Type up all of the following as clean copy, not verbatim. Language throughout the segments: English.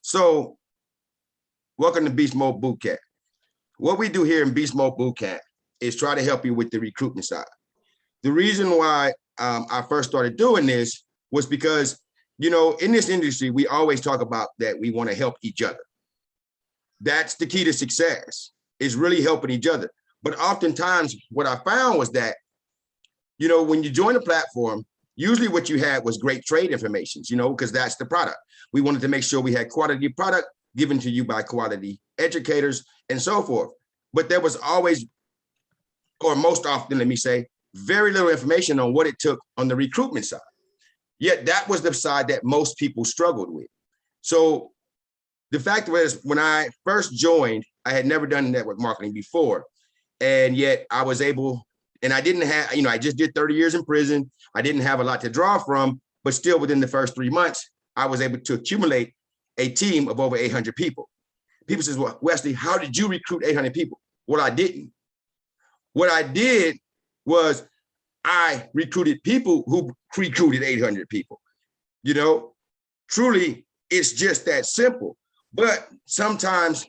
So welcome to BeastMode Bootcamp. What we do here in BeastMode Bootcamp is try to help you with the recruitment side. The reason why I first started doing this was because, in this industry, we always talk about that we want to help each other. That's the key to success, is really helping each other. But oftentimes what I found was that, when you join a platform, usually what you had was great trade information, because that's the product. We wanted to make sure we had quality product given to you by quality educators and so forth. But there was always, or most often, let me say, very little information on what it took on the recruitment side. Yet that was the side that most people struggled with. So the fact was, when I first joined, I had never done network marketing before. And yet I was able, and I didn't have, I just did 30 years in prison. I didn't have a lot to draw from, but still within the first 3 months, I was able to accumulate a team of over 800 people. People says, well, Wesley, how did you recruit 800 people? Well, I didn't. What I did was I recruited people who recruited 800 people. Truly, it's just that simple. But sometimes,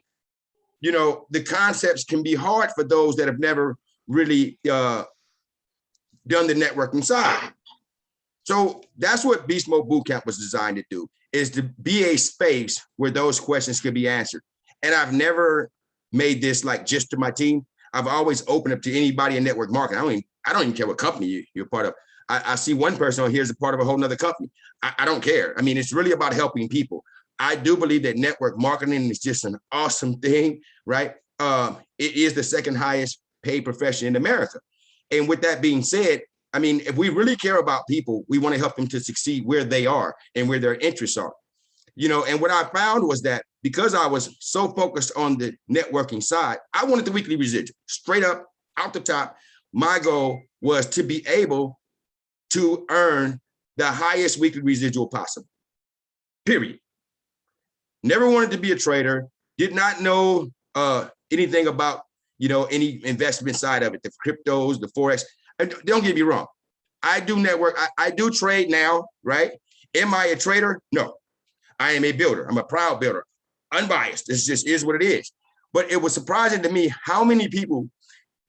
the concepts can be hard for those that have never really done the networking side. So that's what BeastMode Bootcamp was designed to do, is to be a space where those questions could be answered. And I've never made this like just to my team. I've always opened up to anybody in network marketing. I don't even care what company you're part of. I see one person on here is a part of a whole nother company. I don't care. It's really about helping people. I do believe that network marketing is just an awesome thing, right? It is the second highest paid profession in America. And with that being said, if we really care about people, we want to help them to succeed where they are and where their interests are. And what I found was that because I was so focused on the networking side, I wanted the weekly residual straight up out the top. My goal was to be able to earn the highest weekly residual possible, period. Never wanted to be a trader, did not know anything about, any investment side of it, the cryptos, the Forex. And don't get me wrong. I do network. I do trade now, right? Am I a trader? No, I am a builder. I'm a proud builder, unbiased. This just is what it is. But it was surprising to me how many people,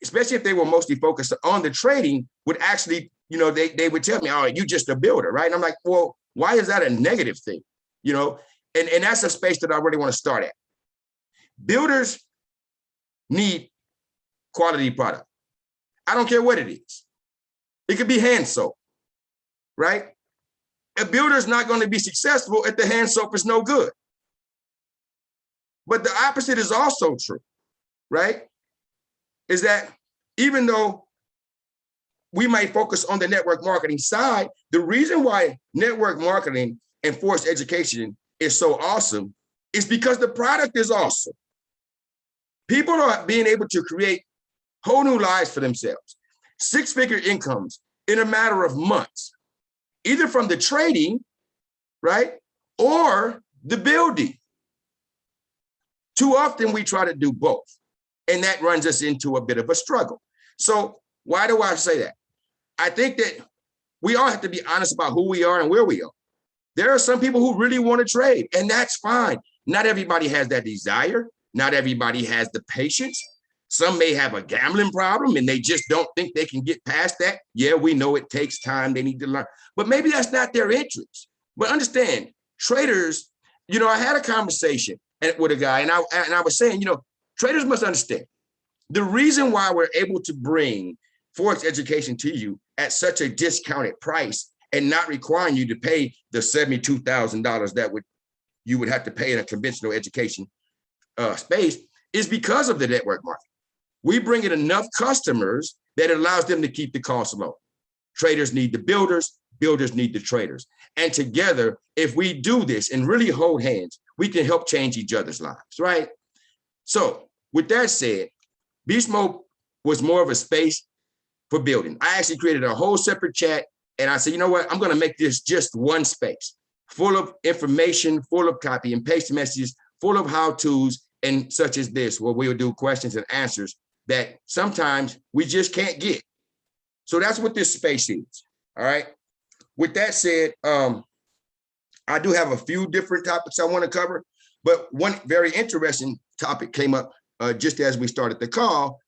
especially if they were mostly focused on the trading, would actually, they would tell me, oh, you just a builder, right? And I'm like, well, why is that a negative thing? And that's a space that I really want to start at. Builders need quality product. I don't care what it is. It could be hand soap, right? A builder is not going to be successful if the hand soap is no good. But the opposite is also true, right? Is that even though we might focus on the network marketing side, the reason why network marketing and forced education is so awesome is because the product is awesome. People are being able to create whole new lives for themselves, six-figure incomes in a matter of months, either from the trading, right, or the building. Too often we try to do both, and that runs us into a bit of a struggle. So why do I say that? I think that we all have to be honest about who we are and where we are. There are some people who really want to trade, and that's fine. Not everybody has that desire. Not everybody has the patience. Some may have a gambling problem and they just don't think they can get past that. Yeah, we know it takes time. They need to learn, but maybe that's not their interest. But understand, traders, I had a conversation with a guy and I was saying, traders must understand the reason why we're able to bring Forex education to you at such a discounted price and not requiring you to pay the $72,000 that you would have to pay in a conventional education space is because of the network market. We bring in enough customers that it allows them to keep the costs low. Traders need the builders, builders need the traders. And together, if we do this and really hold hands, we can help change each other's lives, right? So with that said, BeastMode was more of a space for building. I actually created a whole separate chat and I said, you know what? I'm going to make this just one space full of information, full of copy and paste messages, full of how-tos, and such as this, where we'll do questions and answers that sometimes we just can't get. So that's what this space is, all right? With that said, I do have a few different topics I want to cover, But one very interesting topic came up just as we started the call,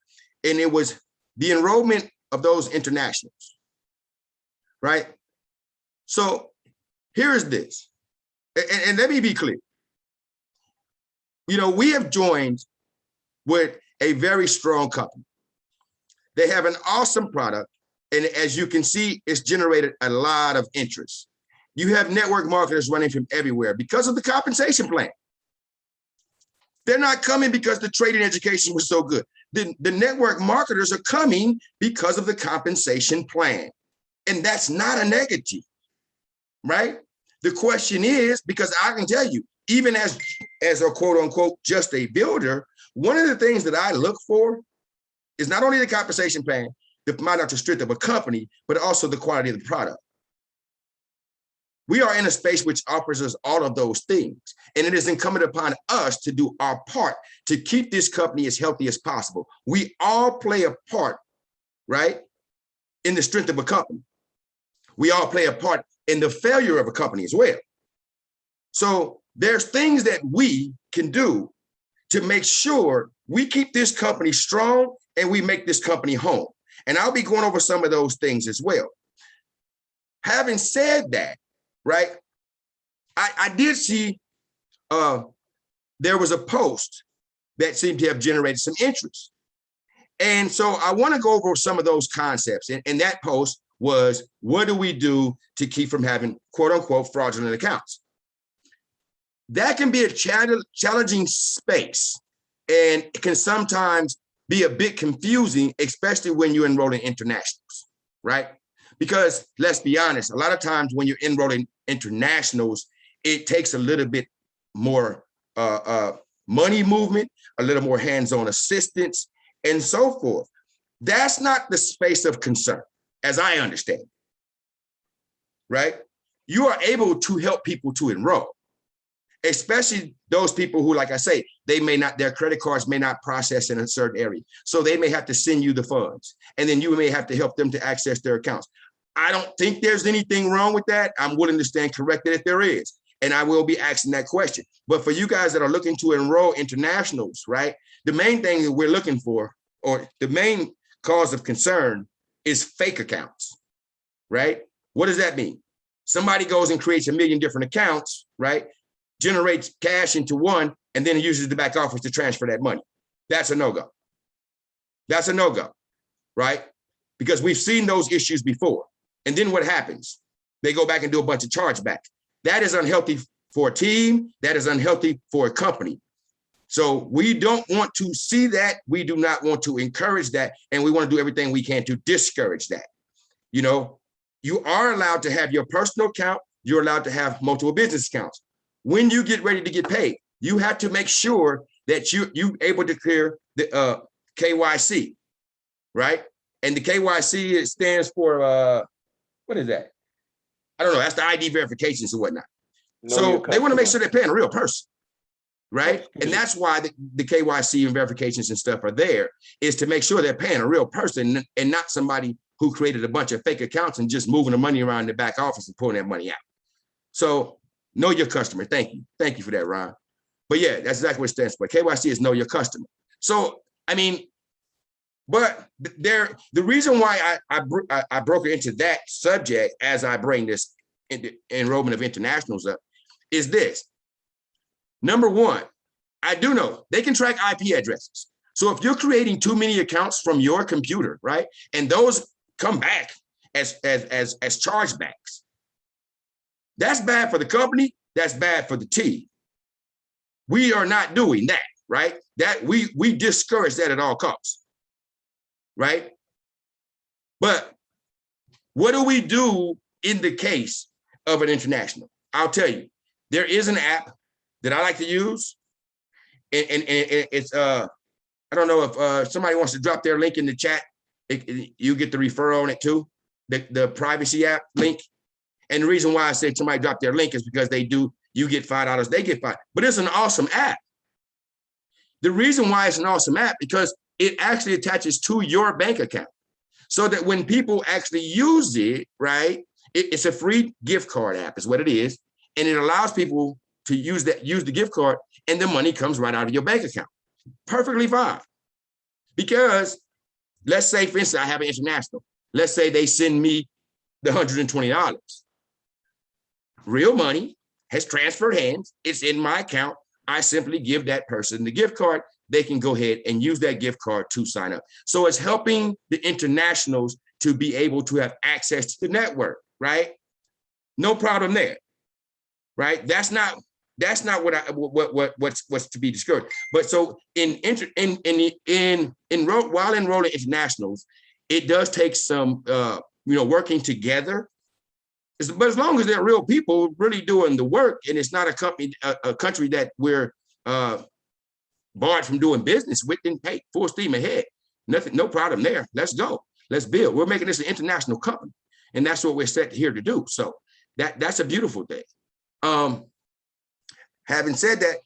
and it was the enrollment of those internationals, right? So here's this, and let me be clear. You know, we have joined with a very strong company. They have an awesome product, and as you can see, it's generated a lot of interest. You have network marketers running from everywhere because of the compensation plan. They're not coming because the trading education was so good. The network marketers are coming because of the compensation plan. And that's not a negative, right? The question is, because I can tell you, even as a quote unquote, just a builder, one of the things that I look for is not only the compensation plan, the financial strength of a company, but also the quality of the product. We are in a space which offers us all of those things. And it is incumbent upon us to do our part to keep this company as healthy as possible. We all play a part, right, in the strength of a company. We all play a part in the failure of a company as well. So there's things that we can do to make sure we keep this company strong and we make this company home. And I'll be going over some of those things as well. Having said that, right, I did see there was a post that seemed to have generated some interest. And so I want to go over some of those concepts. And that post was, what do we do to keep from having quote unquote fraudulent accounts? That can be a challenging space, and it can sometimes be a bit confusing, especially when you're enrolling internationals, right? Because let's be honest, a lot of times when you're enrolling internationals, it takes a little bit more money movement, a little more hands-on assistance, and so forth. That's not the space of concern, as I understand, right? You are able to help people to enroll, especially those people who, like I say, they may not, their credit cards may not process in a certain area. So they may have to send you the funds, and then you may have to help them to access their accounts. I don't think there's anything wrong with that. I'm willing to stand corrected if there is, and I will be asking that question. But for you guys that are looking to enroll internationals, right, the main thing that we're looking for, or the main cause of concern, is fake accounts, right? What does that mean? Somebody goes and creates 1 million different accounts, right? Generates cash into one, and then uses the back office to transfer that money. That's a no-go. That's a no-go, right? Because we've seen those issues before. And then what happens? They go back and do a bunch of chargebacks. That is unhealthy for a team. That is unhealthy for a company. So we don't want to see that. We do not want to encourage that. And we want to do everything we can to discourage that. You know, you are allowed to have your personal account. You're allowed to have multiple business accounts. When you get ready to get paid, you have to make sure that you're able to clear the KYC, right? And the KYC, it stands for, what is that? I don't know. That's the ID verifications and whatnot. So they want to make sure they're paying a real person, right? And that's why the KYC and verifications and stuff are there, is to make sure they're paying a real person and not somebody who created a bunch of fake accounts and just moving the money around in the back office and pulling that money out. So know your customer. Thank you. Thank you for that, Ron. But yeah, that's exactly what it stands for. KYC is know your customer. So, I mean, but the reason why I broke into that subject as I bring this enrollment of internationals up is this. Number one, I do know they can track IP addresses. So if you're creating too many accounts from your computer, right, and those come back as chargebacks, that's bad for the company. That's bad for the team. We are not doing that, right? That we discourage that at all costs, right? But what do we do in the case of an international? I'll tell you, there is an app that I like to use, and it's I don't know if somebody wants to drop their link in the chat. You get the referral on it too, the privacy app link. And the reason why I said somebody drop their link is because you get $5, they get $5. But it's an awesome app. The reason why it's an awesome app, because it actually attaches to your bank account. So that when people actually use it, right, it's a free gift card app is what it is. And it allows people to use the gift card, and the money comes right out of your bank account. Perfectly fine. Because let's say, for instance, I have an international. Let's say they send me the $120. Real money has transferred hands. It's in my account. I simply give that person the gift card. They can go ahead and use that gift card to sign up. So it's helping the internationals to be able to have access to the network, right? No problem there, right? That's not what's to be discouraged. But so while enrolling internationals, it does take some working together. But as long as they're real people really doing the work, and it's not a country that we're barred from doing business with, then hey, full steam ahead. Nothing, no problem there. Let's go. Let's build. We're making this an international company, and that's what we're set here to do. So that's a beautiful thing. Having said that,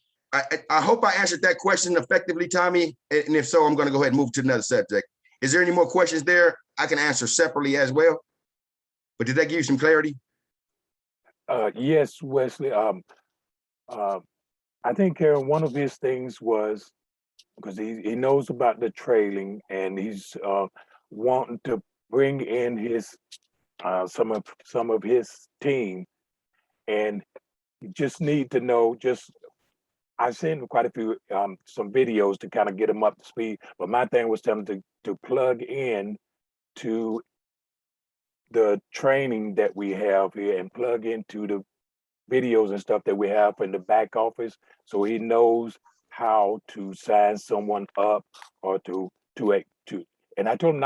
I hope I answered that question effectively, Tommy. And if so, I'm going to go ahead and move to another subject. Is there any more questions there? I can answer separately as well. But did that give you some clarity? Yes, Wesley. I think one of his things was, because he knows about the trailing, and he's wanting to bring in his some of his team, and you just need to know. I sent him quite a few some videos to kind of get him up to speed. But my thing was telling him to plug in to the training that we have here and plug into the videos and stuff that we have in the back office, so he knows how to sign someone up or to and I told him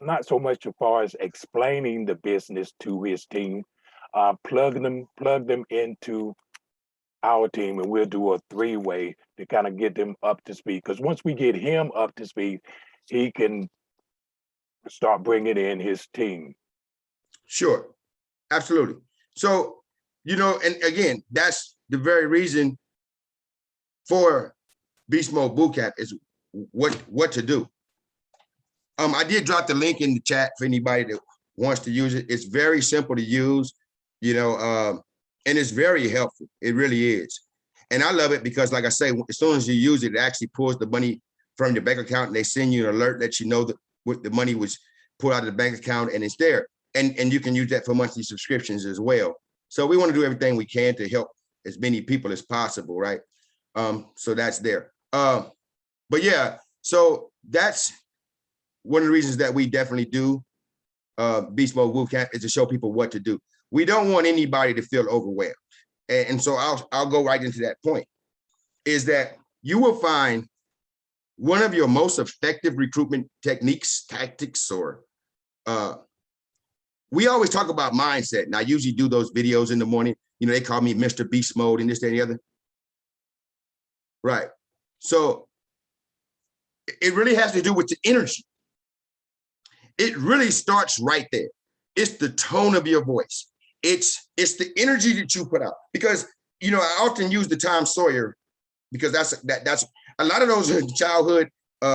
not so much as far as explaining the business to his team, plug them into our team, and we'll do a three-way to kind of get them up to speed. Because once we get him up to speed, he can start bringing in his team. Sure, absolutely. So, and again, that's the very reason for BeastMode Bootcamp is what to do. I did drop the link in the chat for anybody that wants to use it. It's very simple to use, and it's very helpful. It really is. And I love it because, like I say, as soon as you use it, it actually pulls the money from your bank account, and they send you an alert that you know that what the money was pulled out of the bank account, and it's there. And you can use that for monthly subscriptions as well. So we want to do everything we can to help as many people as possible, right? So that's there. But yeah, so that's one of the reasons that we definitely do BeastMode Bootcamp, is to show people what to do. We don't want anybody to feel overwhelmed. And so I'll go right into that point, is that you will find one of your most effective recruitment techniques, tactics, or we always talk about mindset. And I usually do those videos in the morning. They call me Mr. Beast Mode and this, that, and the other. Right. So it really has to do with the energy. It really starts right there. It's the tone of your voice. It's the energy that you put out. Because, I often use the Tom Sawyer, because that's a lot of those childhood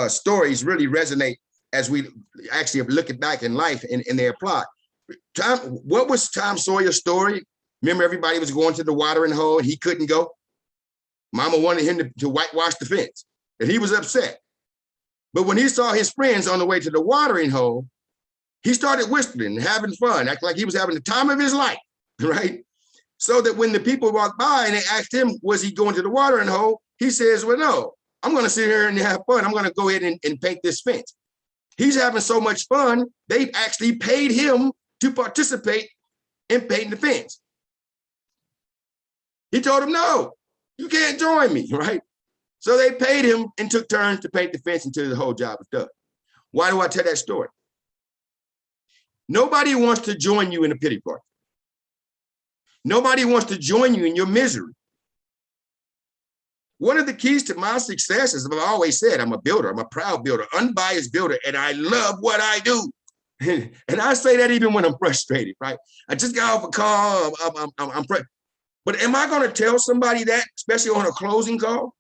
stories really resonate as we actually look back in life and they apply. What was Tom Sawyer's story? Remember, everybody was going to the watering hole and he couldn't go. Mama wanted him to whitewash the fence, and he was upset. But when he saw his friends on the way to the watering hole, he started whistling and having fun, acting like he was having the time of his life, right? So that when the people walked by and they asked him, was he going to the watering hole? He says, well, no, I'm going to sit here and have fun. I'm going to go ahead and paint this fence. He's having so much fun, they actually paid him to participate in painting the fence. He told them, no, you can't join me, right? So they paid him and took turns to paint the fence until the whole job was done. Why do I tell that story? Nobody wants to join you in a pity party. Nobody wants to join you in your misery. One of the keys to my success is, I've always said, I'm a builder. I'm a proud builder, unbiased builder, and I love what I do. And I say that even when I'm frustrated, right? I just got off a call. I'm but am I going to tell somebody that, especially on a closing call?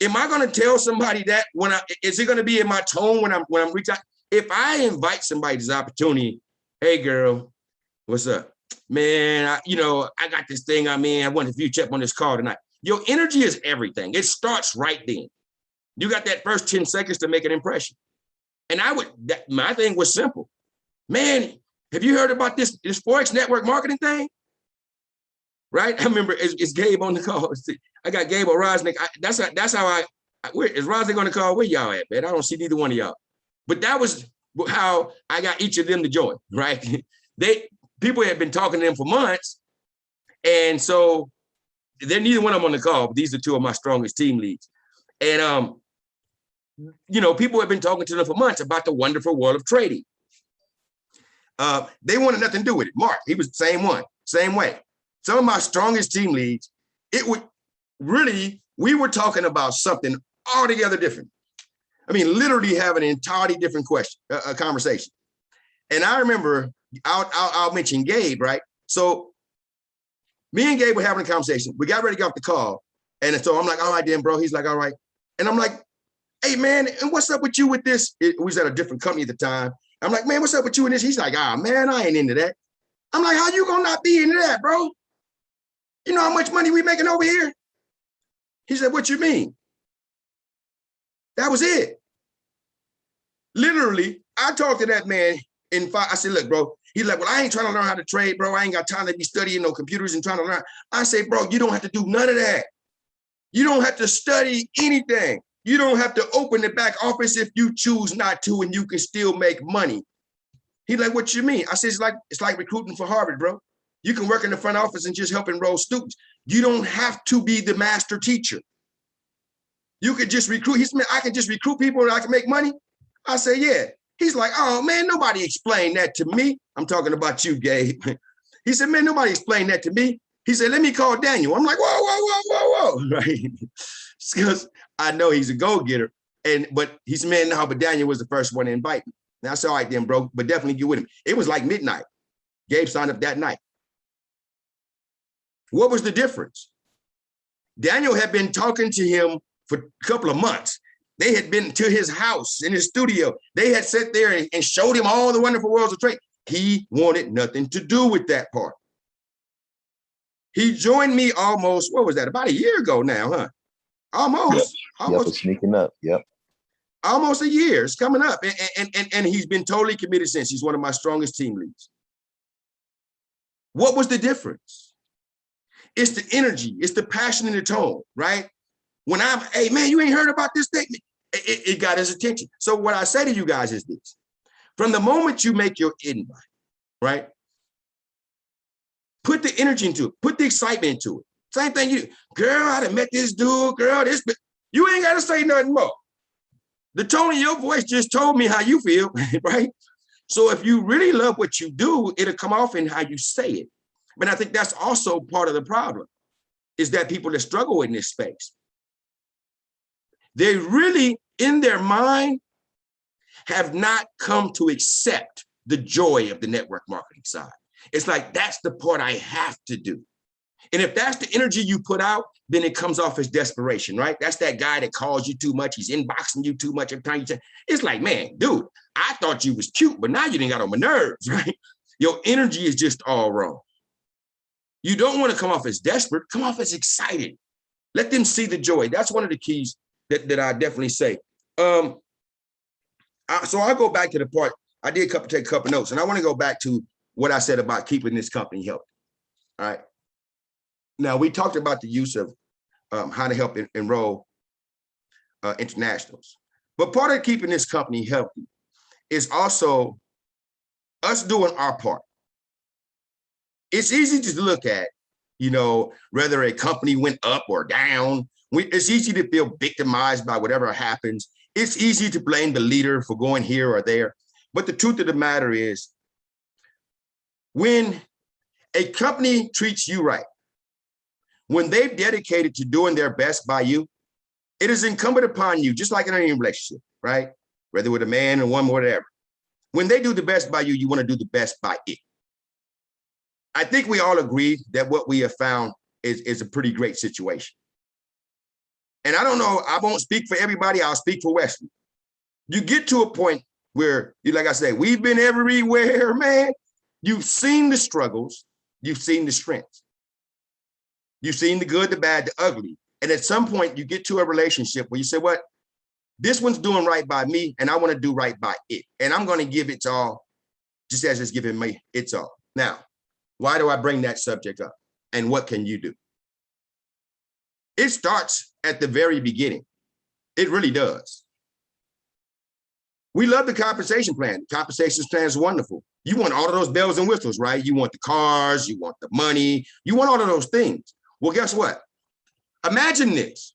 Am I going to tell somebody that is it going to be in my tone when I'm reaching out? If I invite somebody to this opportunity, hey girl, what's up? man, I got this thing I'm in. I wanted you to check on this call tonight. Your energy is everything. It starts right then. You got that first 10 seconds to make an impression. And my thing was simple. Man, have you heard about this Forex network marketing thing? Right? I remember it's Gabe on the call. I got Gabe or Rosnick. That's how is Rosnick on the call? Where y'all at, man? I don't see neither one of y'all. But that was how I got each of them to join, right? People had been talking to them for months. And so they're neither one of them on the call, but these are two of my strongest team leads. And people have been talking to them for months about the wonderful world of trading. They wanted nothing to do with it. Mark, he was the same one, same way. Some of my strongest team leads, we were talking about something altogether different. I mean, literally having an entirely different conversation. And I remember, I'll mention Gabe, right? So me and Gabe were having a conversation. We got ready to get off the call. And so I'm like, all right, then, bro. He's like, all right. And I'm like, hey, man, and what's up with you with this? We was at a different company at the time. I'm like, man, what's up with you in this? He's like, man, I ain't into that. I'm like, how you gonna not be into that, bro? You know how much money we making over here? He said, what you mean? That was it. Literally, I talked to that man I said, look, bro. He's like, well, I ain't trying to learn how to trade, bro. I ain't got time to be studying no computers and trying to learn. I say, bro, you don't have to do none of that. You don't have to study anything. You don't have to open the back office if you choose not to, and you can still make money. He's like, what you mean? I said, it's like recruiting for Harvard, bro. You can work in the front office and just help enroll students. You don't have to be the master teacher. You could just recruit. He said, I can just recruit people and I can make money. I say, yeah. He's like, oh, man, nobody explained that to me. I'm talking about you, Gabe. He said, man, nobody explained that to me. He said, let me call Daniel. I'm like, whoa, right? Because I know he's a go-getter. But he said, man, no, but Daniel was the first one to invite me. And I said, all right, then, bro, but definitely get with him. It was like midnight. Gabe signed up that night. What was the difference? Daniel had been talking to him for a couple of months. They had been to his house in his studio. They had sat there and showed him all the wonderful worlds of trade. He wanted nothing to do with that part. He joined me almost, what was that? About a year ago now, huh? Almost. Yep, it's sneaking up. Yep. Almost a year. It's coming up. And he's been totally committed since. He's one of my strongest team leads. What was the difference? It's the energy. It's the passion in the tone, right? When hey, man, you ain't heard about this thing? It got his attention. So what I say to you guys is this. From the moment you make your invite, right? Put the energy into it. Put the excitement into it. Same thing girl, I done met this dude, girl, you ain't got to say nothing more. The tone of your voice just told me how you feel, right? So if you really love what you do, it'll come off in how you say it. But I think that's also part of the problem, is that people that struggle in this space, they really, in their mind, have not come to accept the joy of the network marketing side. It's like, that's the part I have to do. And if that's the energy you put out, then it comes off as desperation, right? That's that guy that calls you too much. He's inboxing you too much every time you say, it's like, man, dude, I thought you was cute, but now you didn't got on my nerves, right? Your energy is just all wrong. You don't want to come off as desperate, come off as excited. Let them see the joy. That's one of the keys that I definitely say. So I'll go back to the part, I did take a couple notes, and I want to go back to what I said about keeping this company healthy. All right. Now, we talked about the use of how to help enroll internationals. But part of keeping this company healthy is also us doing our part. It's easy to look at, whether a company went up or down. It's easy to feel victimized by whatever happens. It's easy to blame the leader for going here or there. But the truth of the matter is, when a company treats you right, when they've dedicated to doing their best by you, it is incumbent upon you, just like in any relationship, right? Whether with a man or woman, whatever. When they do the best by you, you want to do the best by it. I think we all agree that what we have found is a pretty great situation. And I don't know, I won't speak for everybody, I'll speak for Wesley. You get to a point where, like I said, we've been everywhere, man. You've seen the struggles. You've seen the strengths. You've seen the good, the bad, the ugly. And at some point you get to a relationship where you say, what? This one's doing right by me and I want to do right by it. And I'm going to give its all, just as it's giving me its all. Now, why do I bring that subject up? And what can you do? It starts at the very beginning. It really does. We love the compensation plan. The compensation plan is wonderful. You want all of those bells and whistles, right? You want the cars, you want the money, you want all of those things. Well, guess what? Imagine this.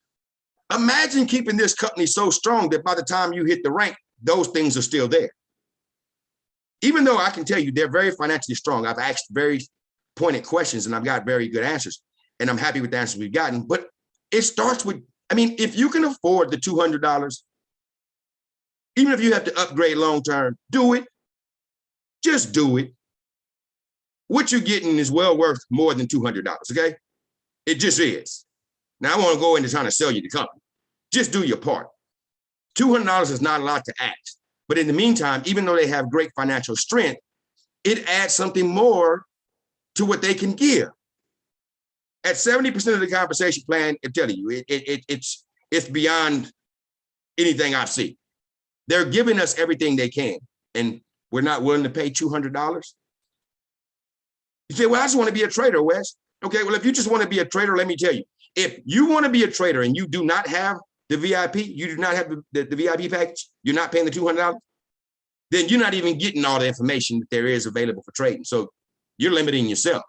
Imagine keeping this company so strong that by the time you hit the rank, those things are still there. Even though I can tell you they're very financially strong. I've asked very pointed questions and I've got very good answers. And I'm happy with the answers we've gotten. But it starts with, I mean, if you can afford the $200, even if you have to upgrade long-term, do it. Just do it. What you're getting is well worth more than $200, okay? It just is. Now, I want to go into trying to sell you the company. Just do your part. $200 is not a lot to ask. But in the meantime, even though they have great financial strength, it adds something more to what they can give. At 70% of the compensation plan, I'm telling you, it's beyond anything I've seen. They're giving us everything they can, and we're not willing to pay $200. You say, well, I just want to be a trader, Wes. Okay, well, if you just want to be a trader, let me tell you, if you want to be a trader and you do not have the VIP, you do not have the VIP package, you're not paying the $200, then you're not even getting all the information that there is available for trading. So you're limiting yourself,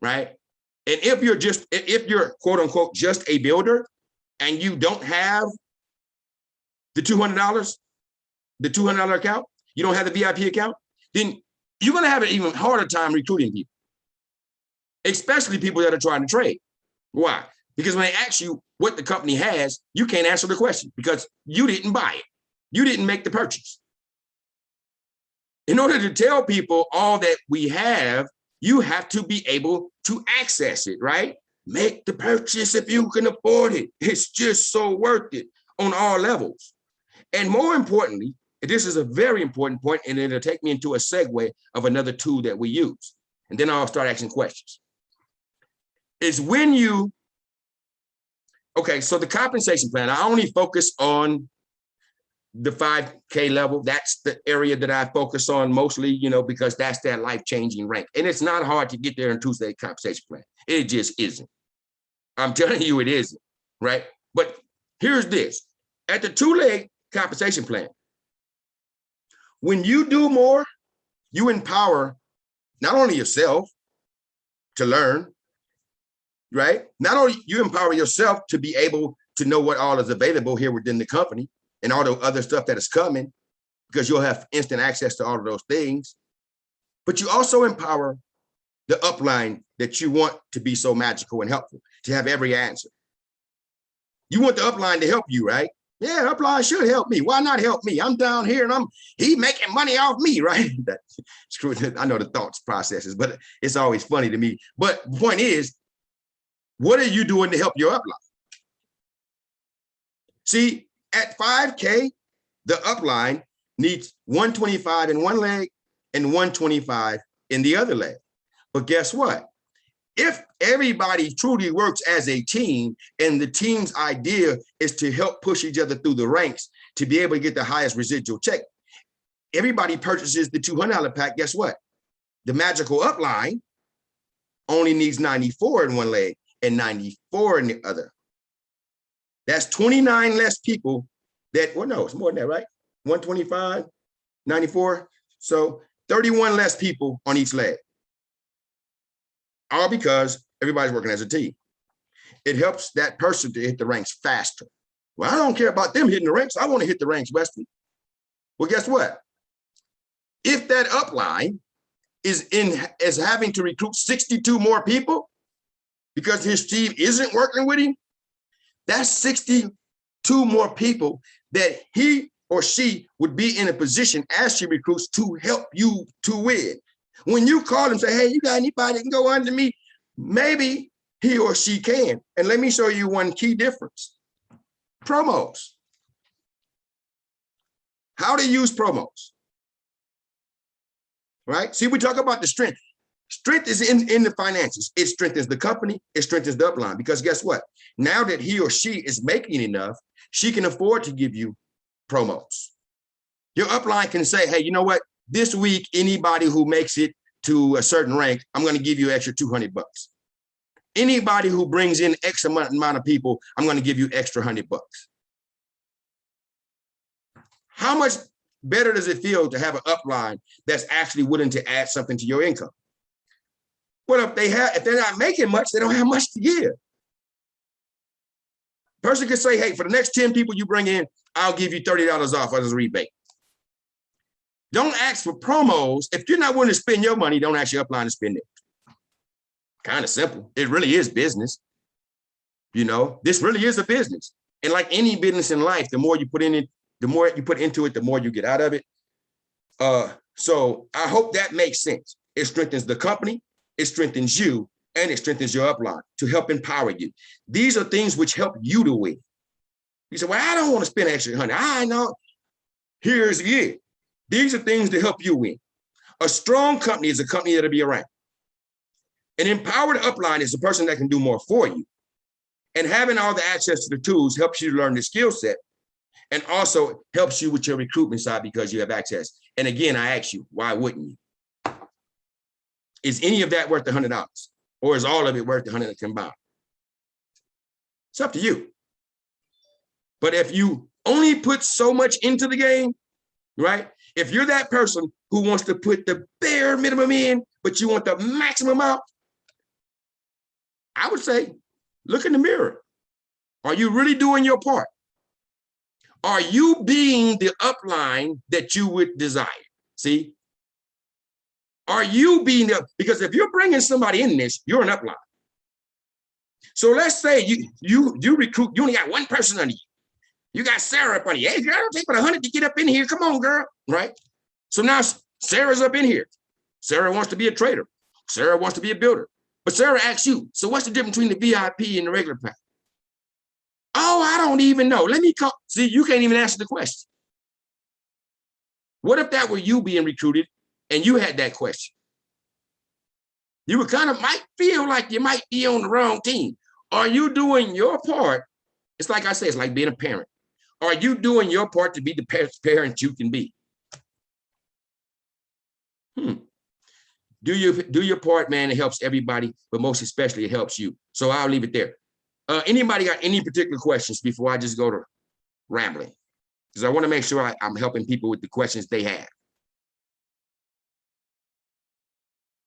right? And if you're quote unquote just a builder and you don't have the $200, the $200 account, you don't have the VIP account, then you're going to have an even harder time recruiting people, especially people that are trying to trade. Why? Because when they ask you what the company has, you can't answer the question because you didn't buy it. You didn't make the purchase. In order to tell people all that we have, you have to be able to access it, right? Make the purchase if you can afford it. It's just so worth it on all levels. And more importantly, this is a very important point, and it'll take me into a segue of another tool that we use. And then I'll start asking questions. Is when you, okay, so the compensation plan, I only focus on the 5K level. That's the area that I focus on mostly, you know, because that's that life-changing rank. And it's not hard to get there in Tuesday compensation plan. It just isn't. I'm telling you it isn't, right? But here's this. At the 2-leg compensation plan, when you do more, you empower not only yourself to learn, right? Not only you empower yourself to be able to know what all is available here within the company and all the other stuff that is coming, because you'll have instant access to all of those things, but you also empower the upline that you want to be so magical and helpful, to have every answer. You want the upline to help you, right? Yeah, upline should help me. Why not help me? I'm down here and he's making money off me, right? I know the thoughts processes, but it's always funny to me. But the point is, what are you doing to help your upline? See, at 5K, the upline needs 125 in one leg and 125 in the other leg. But guess what? If everybody truly works as a team and the team's idea is to help push each other through the ranks to be able to get the highest residual check, everybody purchases the $200 pack, guess what? The magical upline only needs 94 in one leg and 94 in the other. That's 29 less people that, well, no, it's more than that, right? 125, 94. So 31 less people on each leg. All because everybody's working as a team. It helps that person to hit the ranks faster. Well, I don't care about them hitting the ranks. I want to hit the ranks, Wesley. Well, guess what? If that upline is having to recruit 62 more people because his team isn't working with him, that's 62 more people that he or she would be in a position as she recruits to help you to win. When you call them and say, hey, you got anybody that can go under me? Maybe he or she can. And let me show you one key difference. Promos. How to use promos. Right? See, we talk about the strength. Strength is in the finances. It strengthens the company. It strengthens the upline, because guess what? Now that he or she is making enough, she can afford to give you promos. Your upline can say, hey, you know what? This week, anybody who makes it to a certain rank, I'm going to give you extra $200. Anybody who brings in X amount of people, I'm going to give you extra $100. How much better does it feel to have an upline that's actually willing to add something to your income? Well, if they're not making much, they don't have much to give. Person could say, hey, for the next 10 people you bring in, I'll give you $30 off as a rebate. Don't ask for promos. If you're not willing to spend your money, don't ask your upline to spend it. Kind of simple. It really is business. You know, this really is a business. And like any business in life, the more you put in it, the more you put into it, the more you get out of it. So I hope that makes sense. It strengthens the company, it strengthens you, and it strengthens your upline to help empower you. These are things which help you to win. You say, well, I don't want to spend extra $100. I know. Here's it. These are things to help you win. A strong company is a company that'll be around. An empowered upline is a person that can do more for you. And having all the access to the tools helps you to learn the skill set, and also helps you with your recruitment side because you have access. And again, I ask you, why wouldn't you? Is any of that worth the $100? Or is all of it worth the $100 combined? It's up to you. But if you only put so much into the game, right? If you're that person who wants to put the bare minimum in, but you want the maximum out, I would say, look in the mirror. Are you really doing your part? Are you being the upline that you would desire? See? Are you being the, because if you're bringing somebody in this, you're an upline. So let's say you recruit, you only got one person under you. You got Sarah up under you. Hey, girl, it'll take about 100 to get up in here. Come on, girl, right? So now Sarah's up in here. Sarah wants to be a trader. Sarah wants to be a builder. But Sarah asks you, so what's the difference between the VIP and the regular pack? Oh, I don't even know. Let me call. See, you can't even answer the question. What if that were you being recruited and you had that question? You would kind of might feel like you might be on the wrong team. Are you doing your part? It's like I say, it's like being a parent. Are you doing your part to be the best parent you can be? Do your part, man. It helps everybody, but most especially it helps you. So I'll leave it there. Anybody got any particular questions before I just go to rambling? Because I want to make sure I'm helping people with the questions they have.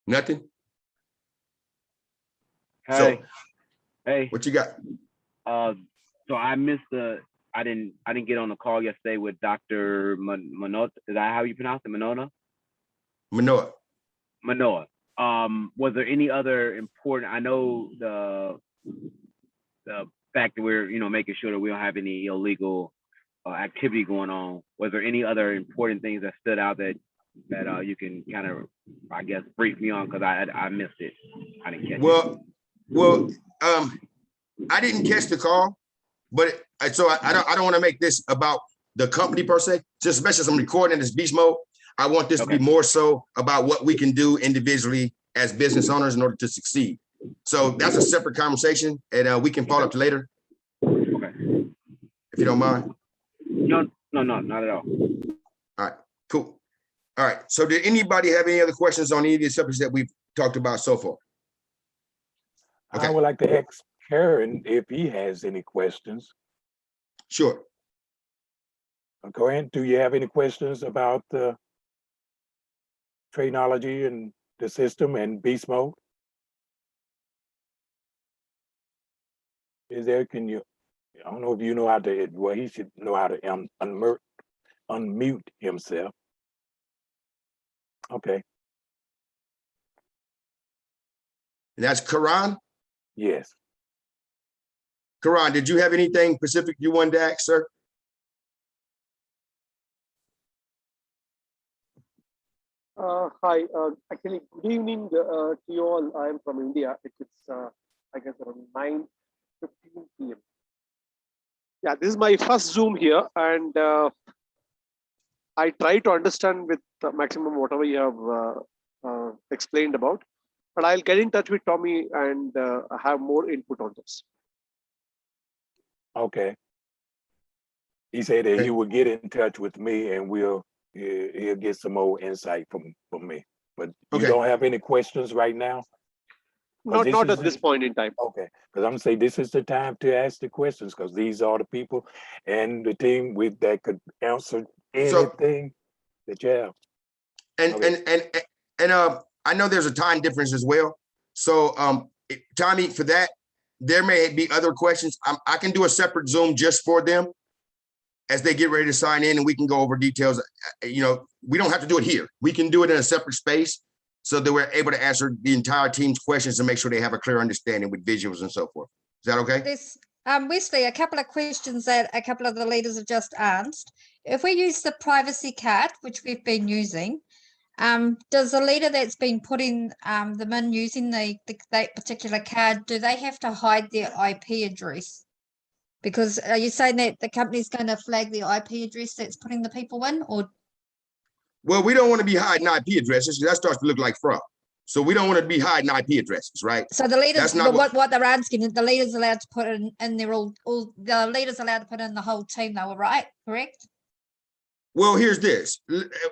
Nothing? Hey, So, hey. what you got? So I missed I didn't get on the call yesterday with Dr. Manoa. Is that how you pronounce it? Manoa? Manoa. Was there any other important? I know the fact that we're making sure that we don't have any illegal activity going on. Was there any other important things that stood out that you can kind of, I guess, brief me on, because I missed it. I didn't catch it. Well, I didn't catch the call, but so I don't want to make this about the company per se. Just especially as I'm recording this beast mode, I want this to be more so about what we can do individually as business owners in order to succeed. So that's a separate conversation, and we can follow up later. Okay. If you don't mind. No, not at all. All right, cool. All right. So did anybody have any other questions on any of the subjects that we've talked about so far? Okay. I would like to ask Karen if he has any questions. Sure. Go ahead. Do you have any questions about the Tradeknology and the system and beast mode? Is there, can you, I don't know if you know how to, well, he should know how to unmute himself. Okay. That's Karan. Yes. Karan, did you have anything specific you wanted to ask, sir? Hi, actually, good evening to you all. I am from India. It's, I guess, around 9:15 p.m. Yeah, this is my first Zoom here, and I try to understand with maximum whatever you have explained about. but I'll get in touch with Tommy and have more input on this. Okay. He said that Okay. he would get in touch with me and he'll get some more insight from me. But you Okay. don't have any questions right now? Not at this point in time. Okay, because I'm gonna say this is the time to ask the questions, because these are the people and the team that could answer anything that you have. And I know there's a time difference as well. So Tommy, for that, there may be other questions. I can do a separate Zoom just for them as they get ready to sign in, and we can go over details. You know, we don't have to do it here. We can do it in a separate space so that we're able to answer the entire team's questions and make sure they have a clear understanding with visuals and so forth. Is that okay? This, Wesley, a couple of questions that a couple of the leaders have just asked. If we use the privacy card, which we've been using, does the leader that's been putting them in using that particular card, do they have to hide their IP address? Because are you saying that the company's going to flag the IP address that's putting the people in, or? Well, we don't want to be hiding IP addresses. That starts to look like fraud. So we don't want to be hiding IP addresses, right? So the leaders, That's not what they're asking is the leaders allowed to put in their all the leaders allowed to put in the whole team though, right? Correct? Well, here's this.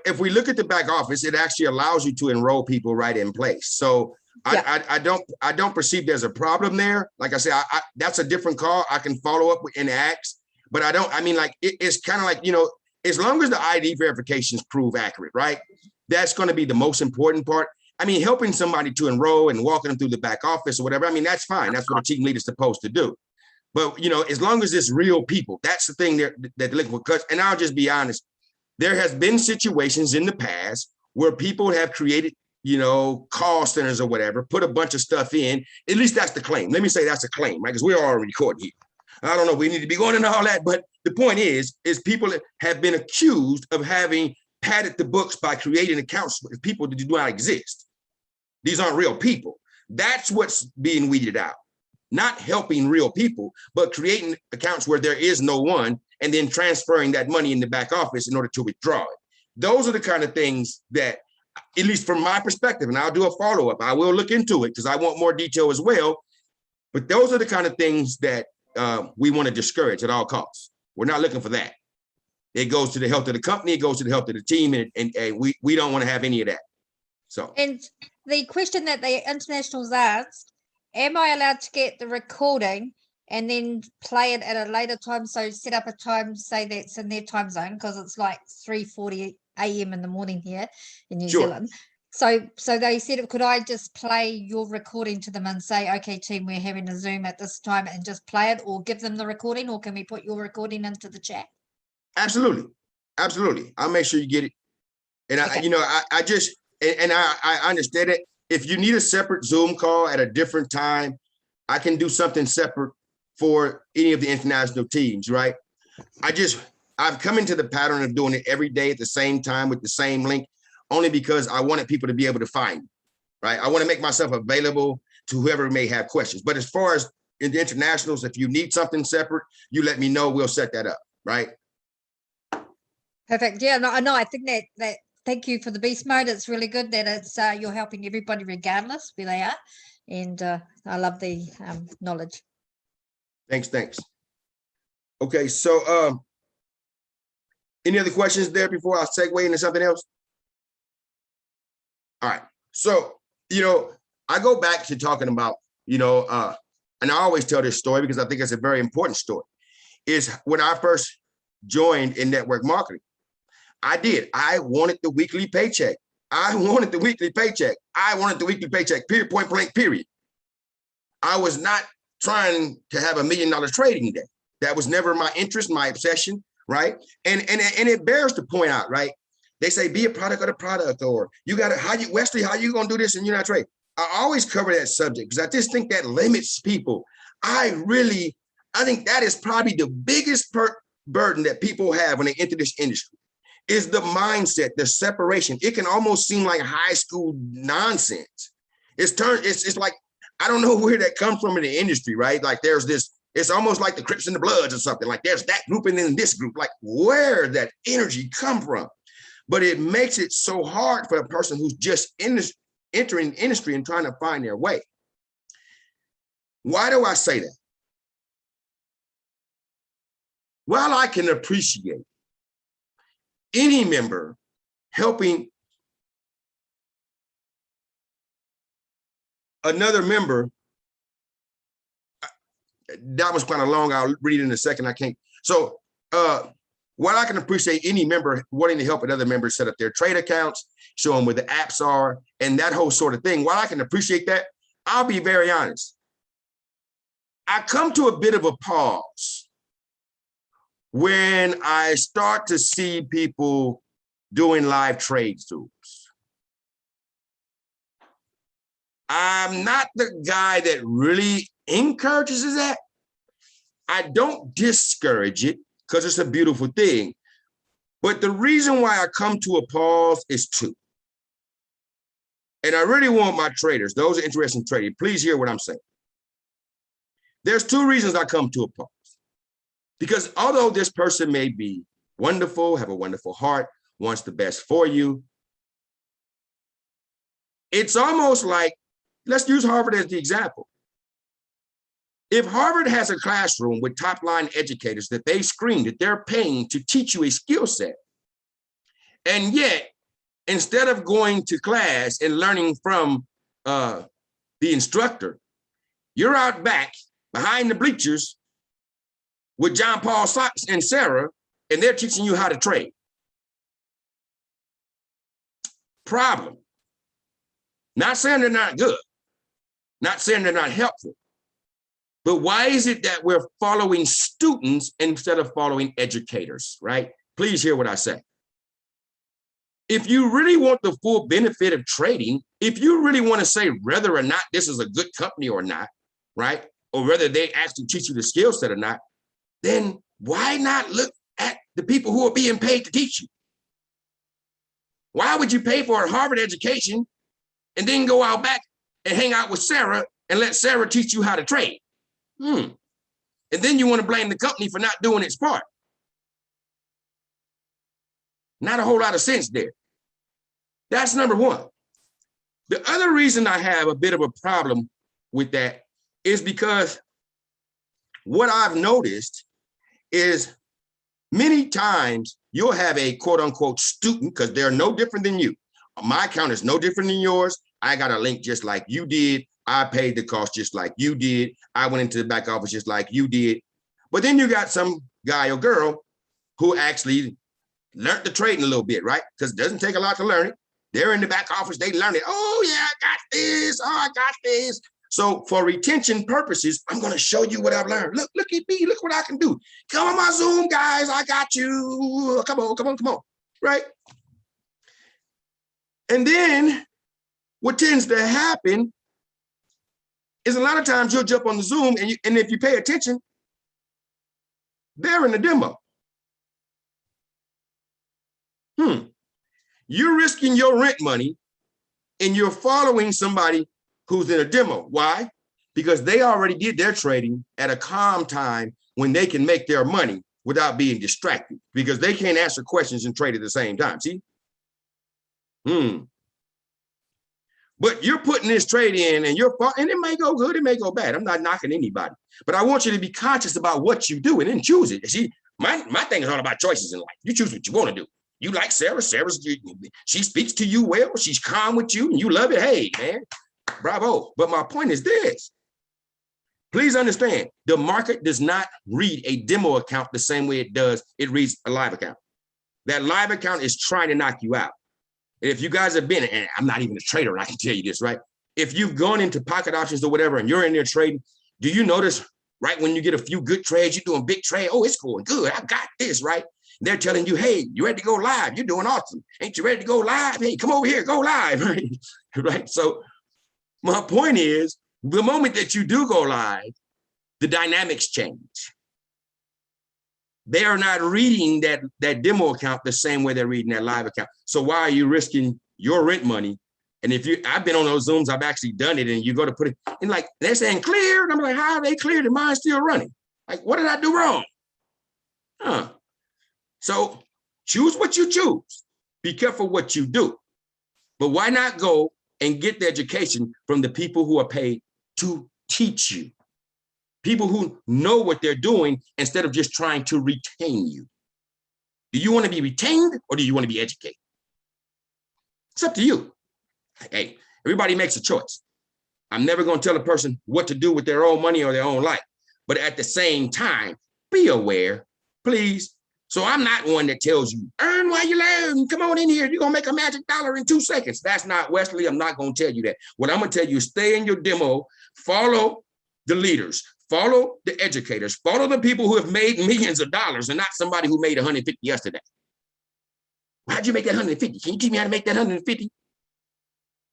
If we look at the back office, it actually allows you to enroll people right in place. So Yeah. I don't perceive there's a problem there. Like I said, that's a different call. I can follow up and ask, but it's kind of like, you know, as long as the ID verifications prove accurate, right? That's going to be the most important part. I mean, helping somebody to enroll and walking them through the back office or whatever, I mean, that's fine. That's what a team leader is supposed to do. But, you know, as long as it's real people, that's the thing that they're looking for. And I'll just be honest, there has been situations in the past where people have created, you know, call centers or whatever, put a bunch of stuff in. At least that's the claim. Let me say that's a claim, right? Because we're all recording here. I don't know if we need to be going into all that, but the point is people have been accused of having padded the books by creating accounts with people that do not exist. These aren't real people. That's what's being weeded out. Not helping real people, but creating accounts where there is no one and then transferring that money in the back office in order to withdraw it. Those are the kind of things that, at least from my perspective, and I'll do a follow-up, I will look into it because I want more detail as well. But those are the kind of things that we want to discourage at all costs. We're not looking for that. It goes to the health of the company, it goes to the health of the team, and we don't want to have any of that. So. And the question that the internationals asked, am I allowed to get the recording and then play it at a later time? So set up a time, say that's in their time zone, because it's like 3:40 a.m. in the morning here in New Zealand. So they said, could I just play your recording to them and say, okay, team, we're having a Zoom at this time, and just play it, or give them the recording, or can we put your recording into the chat? Absolutely. Absolutely. I'll make sure you get it. And Okay. I understand it. If you need a separate Zoom call at a different time, I can do something separate for any of the international teams, right? I've come into the pattern of doing it every day at the same time with the same link, only because I wanted people to be able to find me, right? I want to make myself available to whoever may have questions. But as far as in the internationals, if you need something separate, you let me know, we'll set that up, right? Perfect. Yeah, no, I think that thank you for the beast mode. It's really good that it's you're helping everybody regardless where they are. And I love the knowledge. Thanks. Okay, so any other questions there before I segue into something else? All right, so, you know, I go back to talking about, you know, and I always tell this story because I think it's a very important story, is when I first joined in network marketing. I wanted the weekly paycheck. I wanted the weekly paycheck. Period, point blank, period. I was not trying to have $1 million trading day. That was never my interest, my obsession, right? And it bears to point out, right? They say, be a product of the product, or Wesley, how you gonna do this and you're not trading? I always cover that subject because I just think that limits people. I think that is probably the biggest burden that people have when they enter this industry, is the mindset, the separation. It can almost seem like high school nonsense. It's like, I don't know where that comes from in the industry, right? Like there's this, it's almost like the Crips and the Bloods or something. Like there's that group and then this group. Like where did that energy come from? But it makes it so hard for a person who's just in this, entering the industry and trying to find their way. Why do I say that? While I can appreciate any member helping another member, that was kind of long. I'll read it in a second. I can't. So while I can appreciate any member wanting to help another member set up their trade accounts, show them where the apps are, and that whole sort of thing, while I can appreciate that, I'll be very honest. I come to a bit of a pause when I start to see people doing live trade Zooms. I'm not the guy that really encourages that. I don't discourage it because it's a beautiful thing. But the reason why I come to a pause is two. And I really want my traders, those are interested in trading, please hear what I'm saying. There's two reasons I come to a pause. Because although this person may be wonderful, have a wonderful heart, wants the best for you, it's almost like, let's use Harvard as the example. If Harvard has a classroom with top-line educators that they screen, that they're paying to teach you a skill set, and yet, instead of going to class and learning from the instructor, you're out back behind the bleachers with John Paul and Sarah, and they're teaching you how to trade. Problem. Not saying they're not good, not saying they're not helpful, but why is it that we're following students instead of following educators, right? Please hear what I say. If you really want the full benefit of trading, if you really want to say whether or not this is a good company or not, right? Or whether they actually teach you the skill set or not, then why not look at the people who are being paid to teach you? Why would you pay for a Harvard education and then go out back and hang out with Sarah and let Sarah teach you how to trade? And then you want to blame the company for not doing its part. Not a whole lot of sense there. That's number one. The other reason I have a bit of a problem with that is because what I've noticed is many times you'll have a quote unquote student, because they're no different than you. My account is no different than yours. I got a link just like you did. I paid the cost just like you did. I went into the back office just like you did. But then you got some guy or girl who actually learned the trading a little bit, right? Because it doesn't take a lot to learn it. They're in the back office, they learn it. Oh yeah, I got this, oh, I got this. So for retention purposes, I'm gonna show you what I've learned. Look at me, look what I can do. Come on my Zoom, guys, I got you. Come on, right? And then what tends to happen is a lot of times you'll jump on the Zoom and if you pay attention, they're in the demo. You're risking your rent money and you're following somebody who's in a demo. Why? Because they already did their trading at a calm time when they can make their money without being distracted, because they can't answer questions and trade at the same time. See? But you're putting this trade in and it may go good, it may go bad. I'm not knocking anybody, but I want you to be conscious about what you do and then choose it. See, my thing is all about choices in life. You choose what you want to do. You like Sarah, she speaks to you well, she's calm with you and you love it. Hey, man, bravo. But my point is this. Please understand, the market does not read a demo account the same way it reads a live account. That live account is trying to knock you out. And if you guys have been, and I'm not even a trader, and I can tell you this, right? If you've gone into pocket options or whatever, and you're in there trading, do you notice, right, when you get a few good trades, you're doing big trade, oh, it's going good, I got this, right? They're telling you, hey, you ready to go live? You're doing awesome. Ain't you ready to go live? Hey, come over here, go live, right? Right? So my point is, the moment that you do go live, the dynamics change. They are not reading that demo account the same way they're reading that live account. So why are you risking your rent money? And I've been on those Zooms, I've actually done it, and you go to put it in, like, they're saying cleared. I'm like, how are they cleared and mine's still running? Like, what did I do wrong? So choose what you choose. Be careful what you do. But why not go and get the education from the people who are paid to teach you. People who know what they're doing instead of just trying to retain you. Do you want to be retained or do you want to be educated? It's up to you. Hey, everybody makes a choice. I'm never going to tell a person what to do with their own money or their own life. But at the same time, be aware, please. So I'm not one that tells you, earn while you learn. Come on in here. You're going to make a magic dollar in 2 seconds. That's not Wesley. I'm not going to tell you that. What I'm going to tell you is stay in your demo, follow the leaders, follow the educators, follow the people who have made millions of dollars and not somebody who made 150 yesterday. How'd you make that 150? Can you teach me how to make that 150?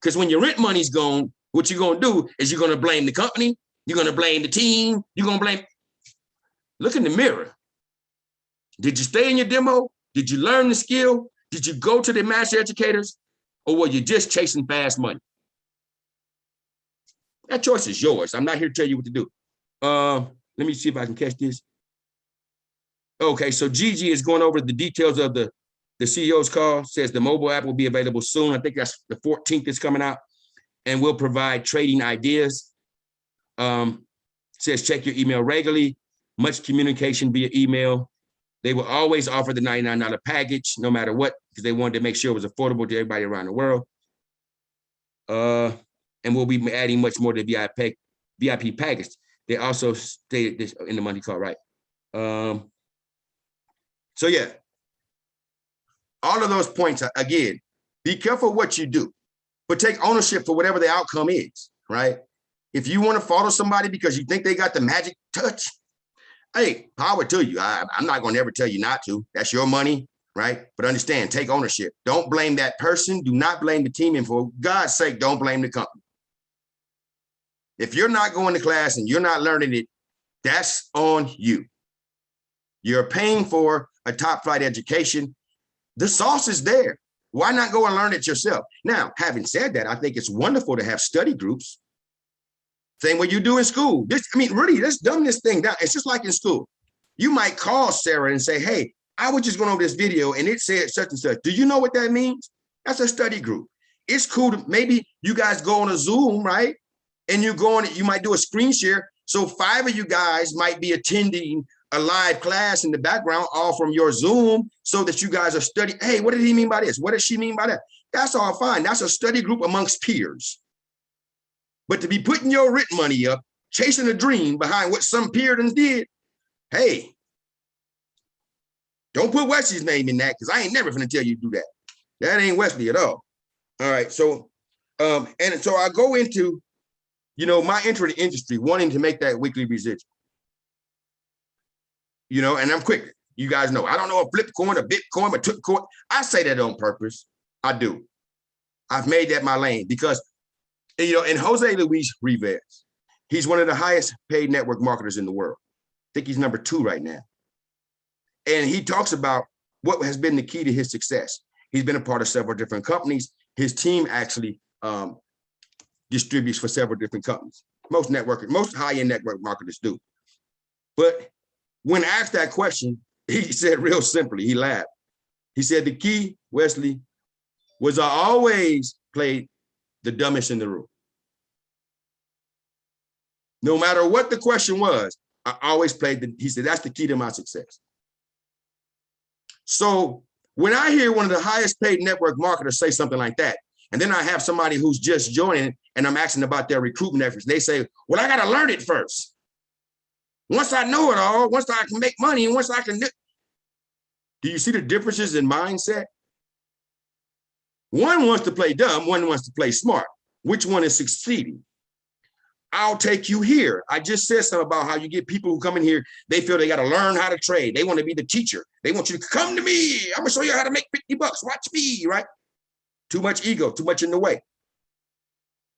Because when your rent money's gone, what you're going to do is you're going to blame the company. You're going to blame the team. You're going to blame. Look in the mirror. Did you stay in your demo? Did you learn the skill? Did you go to the master educators? Or were you just chasing fast money? That choice is yours. I'm not here to tell you what to do. Let me see if I can catch this. Okay, so Gigi is going over the details of the CEO's call. Says the mobile app will be available soon. I think that's the 14th is coming out. And we'll provide trading ideas. Says check your email regularly. Much communication via email. They will always offer the $99 package, no matter what, because they wanted to make sure it was affordable to everybody around the world. And we'll be adding much more to the VIP package. They also stated this in the money call, right? So yeah, all of those points, again, be careful what you do, but take ownership for whatever the outcome is, right? If you want to follow somebody because you think they got the magic touch, hey, power to you. I'm not going to ever tell you not to. That's your money, right? But understand, take ownership. Don't blame that person. Do not blame the team. And for God's sake, don't blame the company. If you're not going to class and you're not learning it, that's on you. You're paying for a top flight education. The sauce is there. Why not go and learn it yourself? Now, having said that, I think it's wonderful to have study groups. Same way you do in school. Really, let's dumb this thing down. It's just like in school. You might call Sarah and say, hey, I was just going over this video and it said such and such. Do you know what that means? That's a study group. It's cool to, maybe you guys go on a Zoom, right? And you go on it, you might do a screen share. So 5 of you guys might be attending a live class in the background, all from your Zoom, so that you guys are studying. Hey, what did he mean by this? What does she mean by that? That's all fine. That's a study group amongst peers. But to be putting your rent money up, chasing a dream behind what some peer done did, hey, don't put Wesley's name in that, because I ain't never gonna tell you to do that. That ain't Wesley at all. All right, so and so I go into, my entry to the industry, wanting to make that weekly residual. And I'm quick. You guys know, I don't know a flip coin, a Bitcoin, a took coin. I say that on purpose. I do. I've made that my lane because, and Jose Luis Rivas, he's one of the highest paid network marketers in the world. I think he's number 2 right now. And he talks about what has been the key to his success. He's been a part of several different companies. His team actually distributes for several different companies. Most high-end network marketers do. But when asked that question, he said real simply, he laughed. He said, the key, Wesley, was I always played the dumbest in the room. No matter what the question was, I always played he said, that's the key to my success. So when I hear one of the highest paid network marketers say something like that, and then I have somebody who's just joining and I'm asking about their recruitment efforts, they say, well, I got to learn it first. Once I know it all, once I can make money, and once I can do you see the differences in mindset? One wants to play dumb, one wants to play smart. Which one is succeeding? I'll take you here. I just said something about how you get people who come in here, they feel they got to learn how to trade. They want to be the teacher. They want you to come to me. I'm gonna show you how to make 50 bucks. Watch me, right? Too much ego, too much in the way.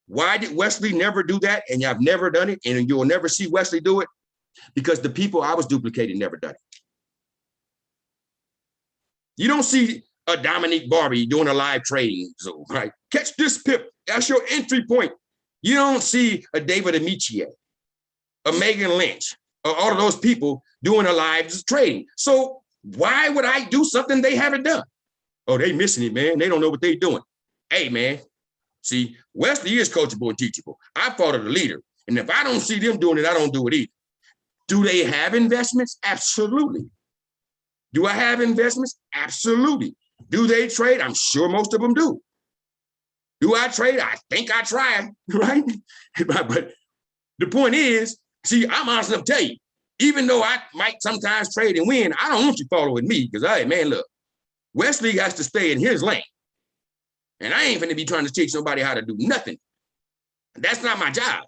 Why did Wesley never do that? And I've never done it, and you'll never see Wesley do it, because the people I was duplicating never done it. You don't see a Dominique Barbie doing a live trading Zoom, right? Catch this pip. That's your entry point. You don't see a David Amici, a Megan Lynch, or all of those people doing a live trading. So why would I do something they haven't done? Oh, they missing it, man. They don't know what they're doing. Hey, man, See, Wesley is coachable and teachable. I follow the leader. And if I don't see them doing it, I don't do it either. Do they have investments? Absolutely. Do I have investments? Absolutely. Do they trade? I'm sure most of them do. Do I trade? I think I try, right? But the point is, see, I'm honest enough to tell you, even though I might sometimes trade and win, I don't want you following me because, hey, man, look, Wesley has to stay in his lane. And I ain't gonna be trying to teach somebody how to do nothing. That's not my job.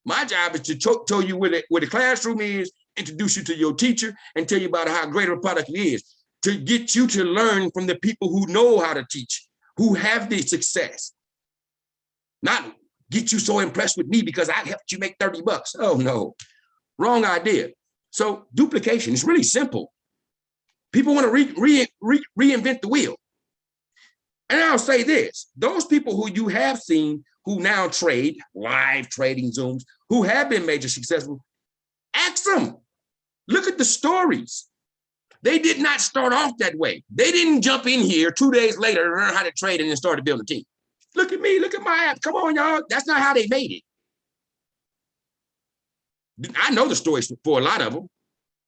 My job is to tell you where the classroom is, introduce you to your teacher, and tell you about how great a product it is, to get you to learn from the people who know how to teach, who have the success. Not get you so impressed with me because I helped you make 30 bucks. Oh no, wrong idea. So duplication is really simple. People want to reinvent the wheel. And I'll say this, those people who you have seen who now trade, live trading Zooms, who have been major successful, ask them. Look at the stories. They did not start off that way. They didn't jump in here 2 days later to learn how to trade and then start to build a team. Look at me, look at my app. Come on, y'all. That's not how they made it. I know the stories for a lot of them,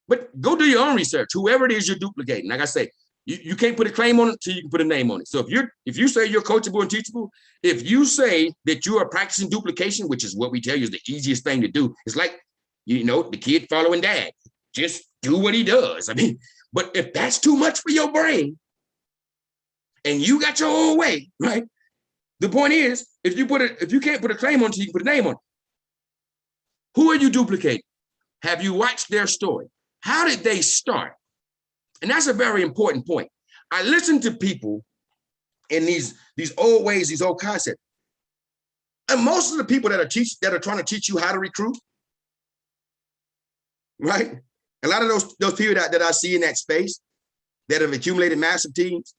but go do your own research, whoever it is you're duplicating. Like I say, you can't put a claim on it till you can put a name on it. So if you say you're coachable and teachable, if you say that you are practicing duplication, which is what we tell you is the easiest thing to do, it's like, you know, the kid following dad. Just do what he does. I mean, but if that's too much for your brain and you got your own way, right? The point is, if you can't put a claim on it, you can put a name on it. Who are you duplicating? Have you watched their story? How did they start? And that's a very important point. I listen to people in these old ways, these old concepts. And most of the people that are trying to teach you how to recruit, right? A lot of those people that I see in that space that have accumulated massive teams,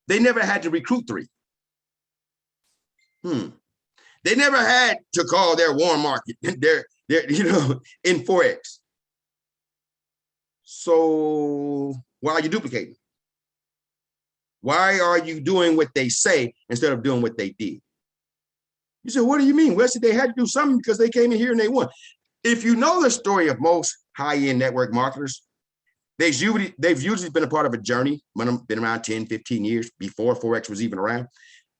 they never had to recruit 3. They never had to call their warm market, their in Forex. So why are you duplicating? Why are you doing what they say instead of doing what they did? You say, what do you mean? Wesley, they had to do something because they came in here and they won. If you know the story of most high-end network marketers, they've usually been a part of a journey, been around 10, 15 years before Forex was even around.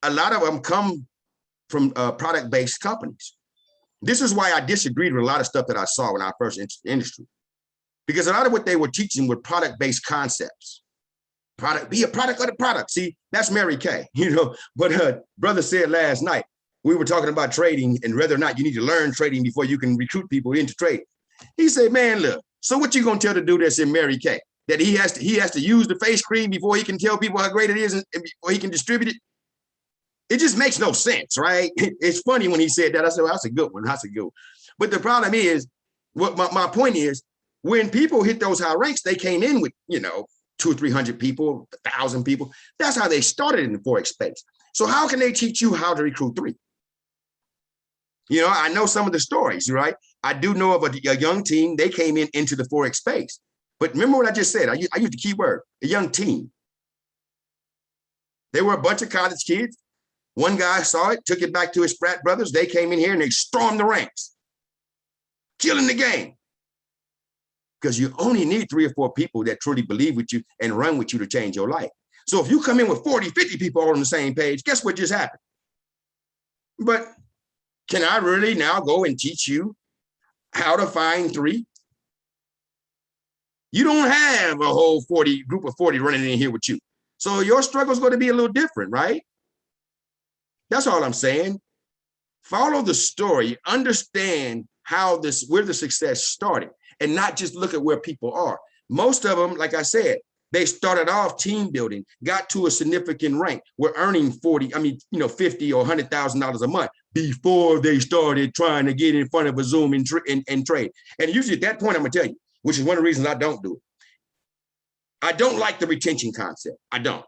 A lot of them come from product-based companies. This is why I disagreed with a lot of stuff that I saw when I first entered the industry. Because a lot of what they were teaching were product-based concepts. Be a product of the product. See, that's Mary Kay, But brother said last night, we were talking about trading and whether or not you need to learn trading before you can recruit people into trading. He said, man, look, so what you gonna tell the dude that's in Mary Kay? That he has to use the face cream before he can tell people how great it is and before he can distribute it? It just makes no sense, right? It's funny when he said that. I said, well, that's a good one. That's a good one. But the problem is, what my point is, when people hit those high ranks, they came in with, 200 or 300 people, 1,000 people. That's how they started in the Forex space. So how can they teach you how to recruit 3? I know some of the stories, right? I do know of a young team. They came into the Forex space. But remember what I just said. I used the key word, a young team. They were a bunch of college kids. One guy saw it, took it back to his frat brothers. They came in here and they stormed the ranks, killing the game. Because you only need 3 or 4 people that truly believe with you and run with you to change your life. So if you come in with 40, 50 people all on the same page, guess what just happened? But can I really now go and teach you how to find 3? You don't have a whole group of 40 running in here with you. So your struggle is going to be a little different, right? That's all I'm saying. Follow the story, understand where the success started, and not just look at where people are. Most of them, like I said, they started off team building, got to a significant rank, were earning $50 or $100,000 a month before they started trying to get in front of a Zoom and trade. And usually at that point, I'm gonna tell you, which is one of the reasons I don't do it. I don't like the retention concept. I don't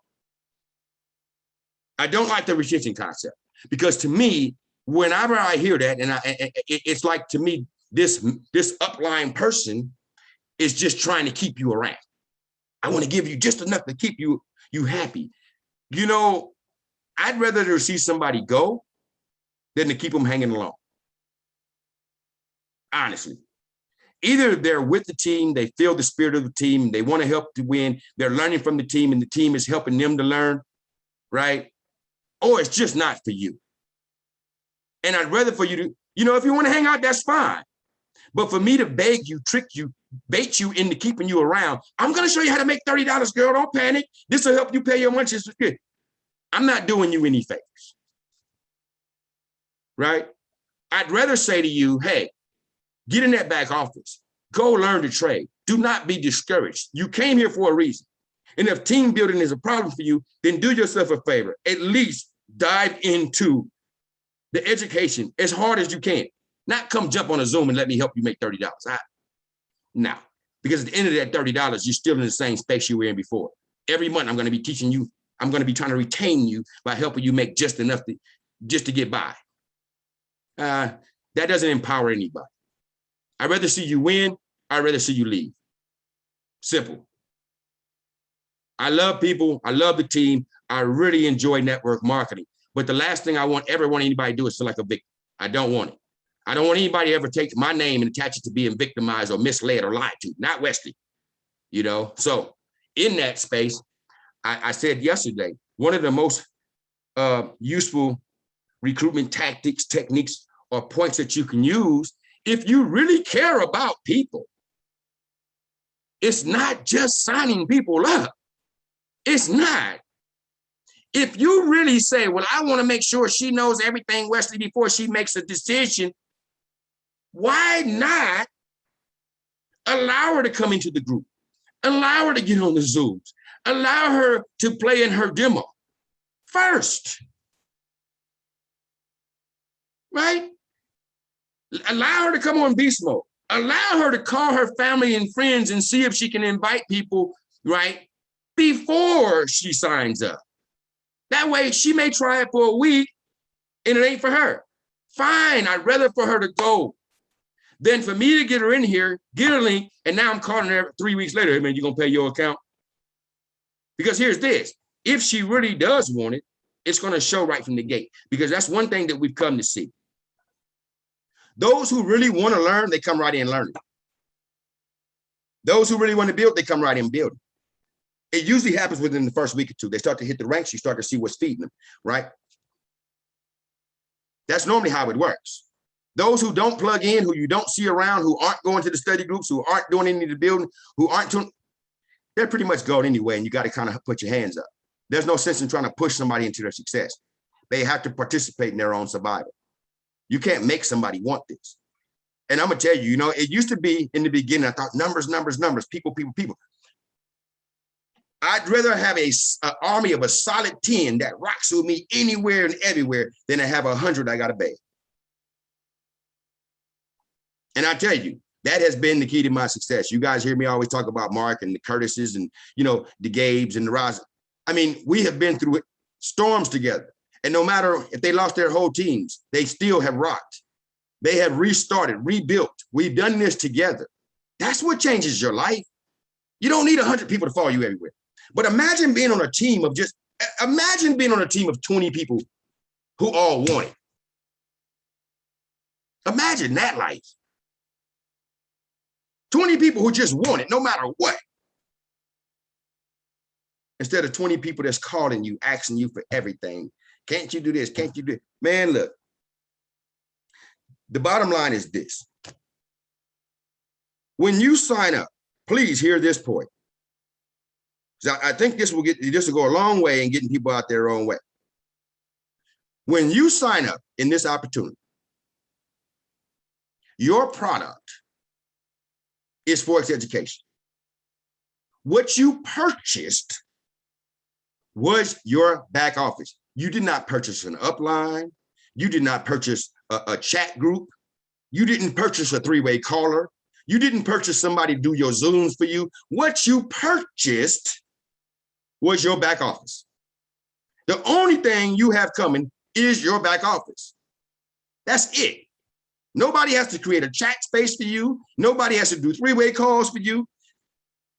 like the retention concept because to me, whenever I hear that, and it's like to me, this upline person is just trying to keep you around. I want to give you just enough to keep you happy. I'd rather to see somebody go than to keep them hanging along. Honestly. Either they're with the team, they feel the spirit of the team, they want to help to win, they're learning from the team and the team is helping them to learn, right? Or it's just not for you. And I'd rather for you to, if you want to hang out, that's fine. But for me to beg you, trick you, bait you into keeping you around, I'm going to show you how to make $30, girl. Don't panic. This will help you pay your lunches. I'm not doing you any favors, right? I'd rather say to you, hey, get in that back office. Go learn to trade. Do not be discouraged. You came here for a reason. And if team building is a problem for you, then do yourself a favor. At least dive into the education as hard as you can. Not come jump on a Zoom and let me help you make $30. No, because at the end of that $30, you're still in the same space you were in before. Every month I'm going to be teaching you. I'm going to be trying to retain you by helping you make just enough just to get by. That doesn't empower anybody. I'd rather see you win. I'd rather see you leave. Simple. I love people. I love the team. I really enjoy network marketing. But the last thing I ever want anybody to do is feel like a victim. I don't want it. I don't want anybody to ever take my name and attach it to being victimized or misled or lied to. Not Wesley. So in that space, I said yesterday, one of the most useful recruitment tactics, techniques, or points that you can use if you really care about people, it's not just signing people up. It's not. If you really say, well, I want to make sure she knows everything, Wesley, before she makes a decision, why not allow her to come into the group? Allow her to get on the Zooms. Allow her to play in her demo first. Right? Allow her to come on Beast Mode. Allow her to call her family and friends and see if she can invite people, right, before she signs up. That way, she may try it for a week and it ain't for her. Fine, I'd rather for her to go than for me to get her in here, get a link, and now I'm calling her 3 weeks later, hey man, you gonna pay your account? Because here's this, if she really does want it, it's gonna show right from the gate, because that's one thing that we've come to see. Those who really want to learn, they come right in learning. Those who really want to build, they come right in building. It usually happens within the first week or two. They start to hit the ranks, you start to see what's feeding them, right? That's normally how it works. Those who don't plug in, who you don't see around, who aren't going to the study groups, who aren't doing any of the building, who aren't doing, they're pretty much going anyway, and you got to kind of put your hands up. There's no sense in trying to push somebody into their success. They have to participate in their own survival. You can't make somebody want this. And I'm gonna tell you, it used to be in the beginning, I thought numbers, people. I'd rather have an army of a solid 10 that rocks with me anywhere and everywhere than to have 100 I gotta beg. And I tell you, that has been the key to my success. You guys hear me always talk about Mark and the Curtises and, the Gabes and the Roz. I mean, we have been through storms together. And no matter if they lost their whole teams, they still have rocked. They have restarted, rebuilt. We've done this together. That's what changes your life. You don't need 100 people to follow you everywhere. But imagine being on a team of 20 people who all want it. Imagine that life. 20 people who just want it, no matter what. Instead of 20 people that's calling you, asking you for everything. Can't you do this? Can't you do it? Man, look, the bottom line is this. When you sign up, please hear this point. I think this will go a long way in getting people out their own way. When you sign up in this opportunity, your product is Forex education. What you purchased was your back office. You did not purchase an upline. You did not purchase a chat group. You didn't purchase a three-way caller. You didn't purchase somebody to do your Zooms for you. What you purchased was your back office. The only thing you have coming is your back office. That's it. Nobody has to create a chat space for you. Nobody has to do three-way calls for you.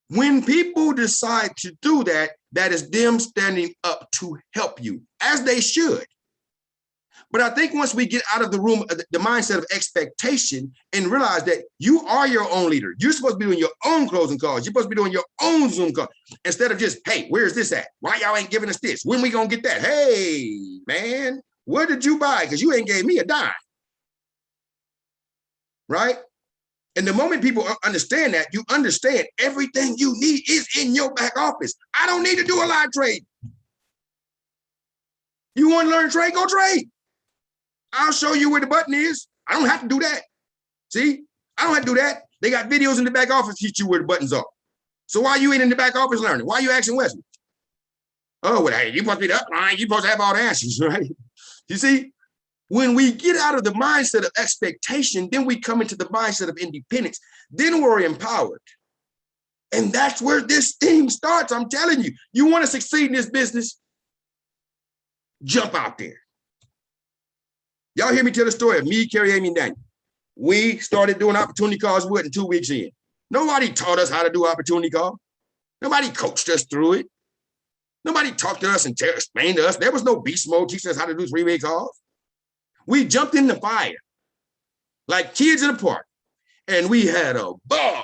When people decide to do that, that is them standing up to help you, as they should. But I think once we get out of the room, the mindset of expectation, and realize that you are your own leader, you're supposed to be doing your own closing calls. You're supposed to be doing your own Zoom call instead of just, hey, where's this at? Why y'all ain't giving us this? When we gonna get that? Hey, man, where did you buy? Because you ain't gave me a dime, right? And the moment people understand that, you understand everything you need is in your back office. I don't need to do a live trade. You want to learn trade? Go trade. I'll show you where the button is. I don't have to do that. See, I don't have to do that. They got videos in the back office to teach you where the buttons are. So why you ain't in the back office learning? Why are you asking Wesley? Oh, well, hey, you supposed to be the upline. You supposed to have all the answers, right? You see, when we get out of the mindset of expectation, then we come into the mindset of independence. Then we're empowered. And that's where this thing starts. I'm telling you, you want to succeed in this business? Jump out there. Y'all hear me tell the story of me, Carrie, Amy, and Daniel. We started doing opportunity calls with in 2 weeks in. Nobody taught us how to do opportunity call. Nobody coached us through it. Nobody talked to us and explained to us. There was no beast mode teaching us how to do 3-way calls. We jumped in the fire like kids in a park, and we had a ball.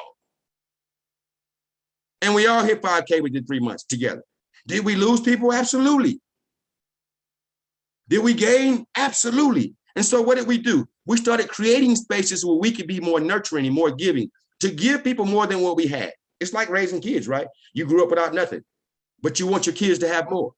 And we all hit 5K within 3 months together. Did we lose people? Absolutely. Did we gain? Absolutely. And so what did we do? We started creating spaces where we could be more nurturing and more giving, to give people more than what we had. It's like raising kids, right? You grew up without nothing, but you want your kids to have more.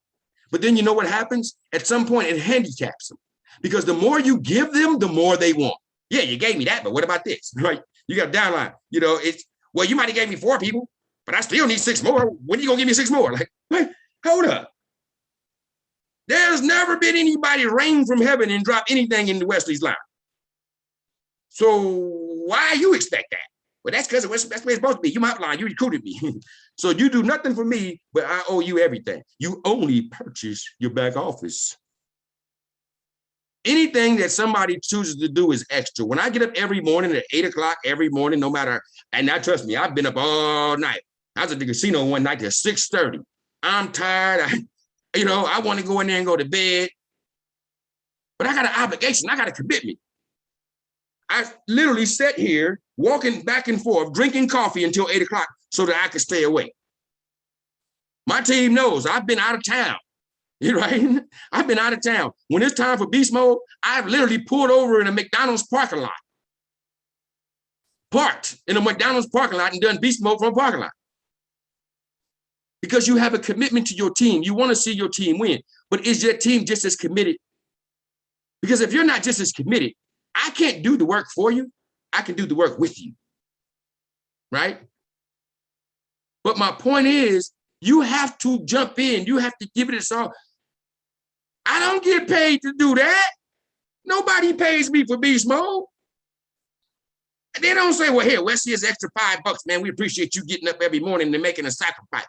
But then you know what happens? At some point it handicaps them, because the more you give them, the more they want. Yeah, you gave me that, but what about this, right? You got a downline, you know, it's, well, you might've gave me 4 people, but I still need 6 more. When are you gonna give me 6 more? Like, wait, hold up. There's never been anybody rain from heaven and drop anything into Wesley's line. So why you expect that? Well, that's because that's the way it's supposed to be. You my line, you recruited me. So you do nothing for me, but I owe you everything. You only purchase your back office. Anything that somebody chooses to do is extra. When I get up every morning at 8 o'clock every morning, no matter, and now trust me, I've been up all night. I was at the casino one night till 6:30. I'm tired. I want to go in there and go to bed, but I got an obligation. I got a commitment. I literally sat here walking back and forth, drinking coffee until 8 o'clock so that I could stay awake. My team knows I've been out of town. Right? I've been out of town. When it's time for beast mode, I've literally pulled over in a McDonald's parking lot. Parked in a McDonald's parking lot and done beast mode from a parking lot. Because you have a commitment to your team. You want to see your team win. But is your team just as committed? Because if you're not just as committed, I can't do the work for you. I can do the work with you. Right? But my point is, you have to jump in. You have to give it a song. I don't get paid to do that. Nobody pays me for beast mode. And they don't say, well, here, Wesley, here's extra $5, man. We appreciate you getting up every morning and making a sacrifice.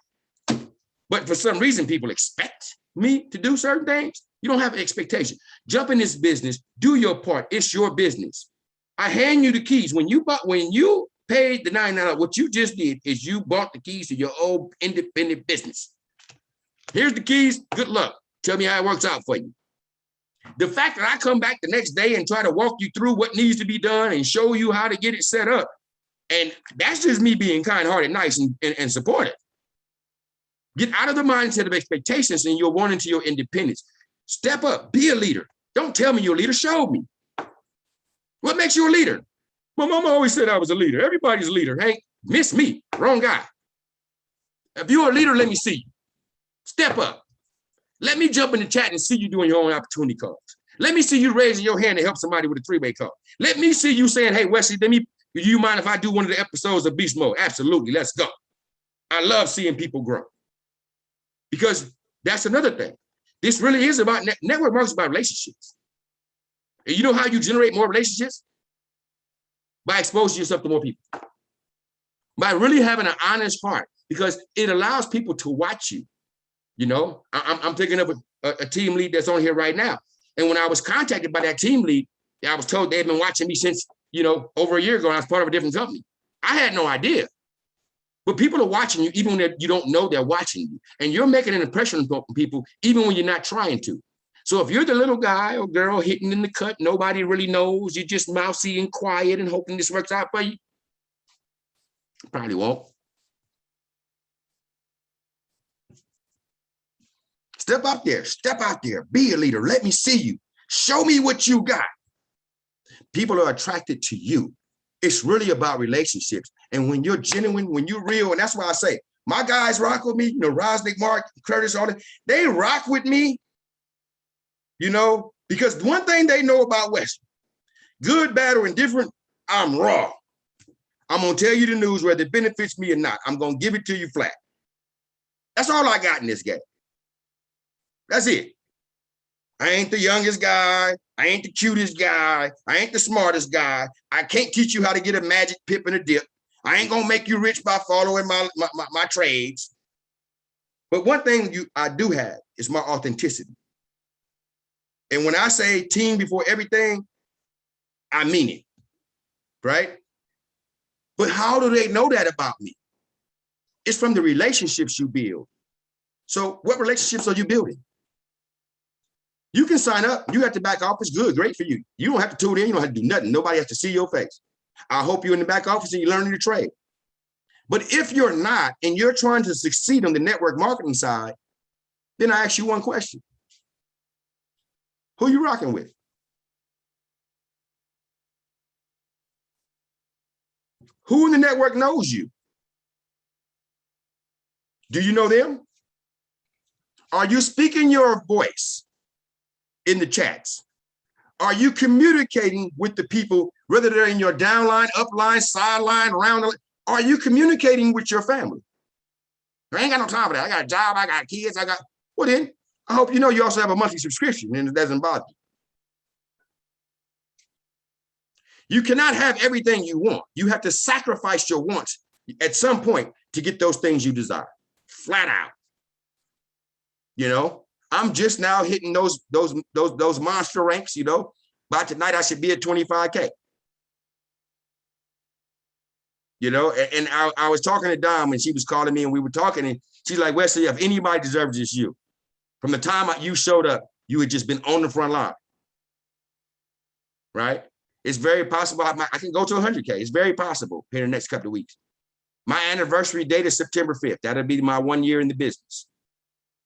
But for some reason, people expect me to do certain things. You don't have an expectation. Jump in this business, do your part. It's your business. I hand you the keys. When you paid the $99, what you just did is you bought the keys to your old independent business. Here's the keys. Good luck. Tell me how it works out for you. The fact that I come back the next day and try to walk you through what needs to be done and show you how to get it set up, and that's just me being kind-hearted, nice, and supportive. Get out of the mindset of expectations and you're wanting to your independence. Step up, be a leader. Don't tell me you're a leader, show me. What makes you a leader? My mama always said I was a leader. Everybody's a leader. Hey, miss me, wrong guy. If you're a leader, let me see you. Step up. Let me jump in the chat and see you doing your own opportunity calls. Let me see you raising your hand to help somebody with a 3-way call. Let me see you saying, hey, Wesley, do you mind if I do one of the episodes of Beast Mode? Absolutely, let's go. I love seeing people grow. Because that's another thing. This really is about network marketing, about relationships. And you know how you generate more relationships? By exposing yourself to more people. By really having an honest heart, because it allows people to watch you. You know, I'm thinking of a team lead that's on here right now. And when I was contacted by that team lead, I was told they've been watching me since, over a year ago, and I was part of a different company. I had no idea. But people are watching you even when you don't know they're watching you. And you're making an impression on people even when you're not trying to. So if you're the little guy or girl hitting in the cut, nobody really knows, you're just mousy and quiet and hoping this works out for you, probably won't. Step out there, be a leader. Let me see you. Show me what you got. People are attracted to you. It's really about relationships. And when you're genuine, when you're real, and that's why I say, my guys rock with me, you know, Rosnick, Mark, Curtis, all that, they rock with me, you know, because one thing they know about Wesley, good, bad, or indifferent, I'm raw. I'm gonna tell you the news whether it benefits me or not. I'm gonna give it to you flat. That's all I got in this game. That's it. I ain't the youngest guy. I ain't the cutest guy. I ain't the smartest guy. I can't teach you how to get a magic pip and a dip. I ain't gonna make you rich by following my trades. But one thing I do have is my authenticity. And when I say team before everything, I mean it, right? But how do they know that about me? It's from the relationships you build. So what relationships are you building? You can sign up. You got the back office. Good, great for you. You don't have to tune in. You don't have to do nothing. Nobody has to see your face. I hope you're in the back office and you're learning your trade. But if you're not, and you're trying to succeed on the network marketing side, then I ask you one question. Who are you rocking with? Who in the network knows you? Do you know them? Are you speaking your voice in the chats? Are you communicating with the people, whether they're in your downline, upline, sideline, around the, are you communicating with your family? I ain't got no time for that. I got a job, I got kids, well then, I hope you know you also have a monthly subscription and it doesn't bother you. You cannot have everything you want. You have to sacrifice your wants at some point to get those things you desire, flat out. You know, I'm just now hitting those monster ranks, you know. By tonight, I should be at 25K. You know, and I was talking to Dom and she was calling me and we were talking and she's like, Wesley, if anybody deserves this, you. From the time you showed up, you had just been on the front line, right? It's very possible I can go to 100K. It's very possible here in the next couple of weeks. My anniversary date is September 5th. That'll be my 1 year in the business.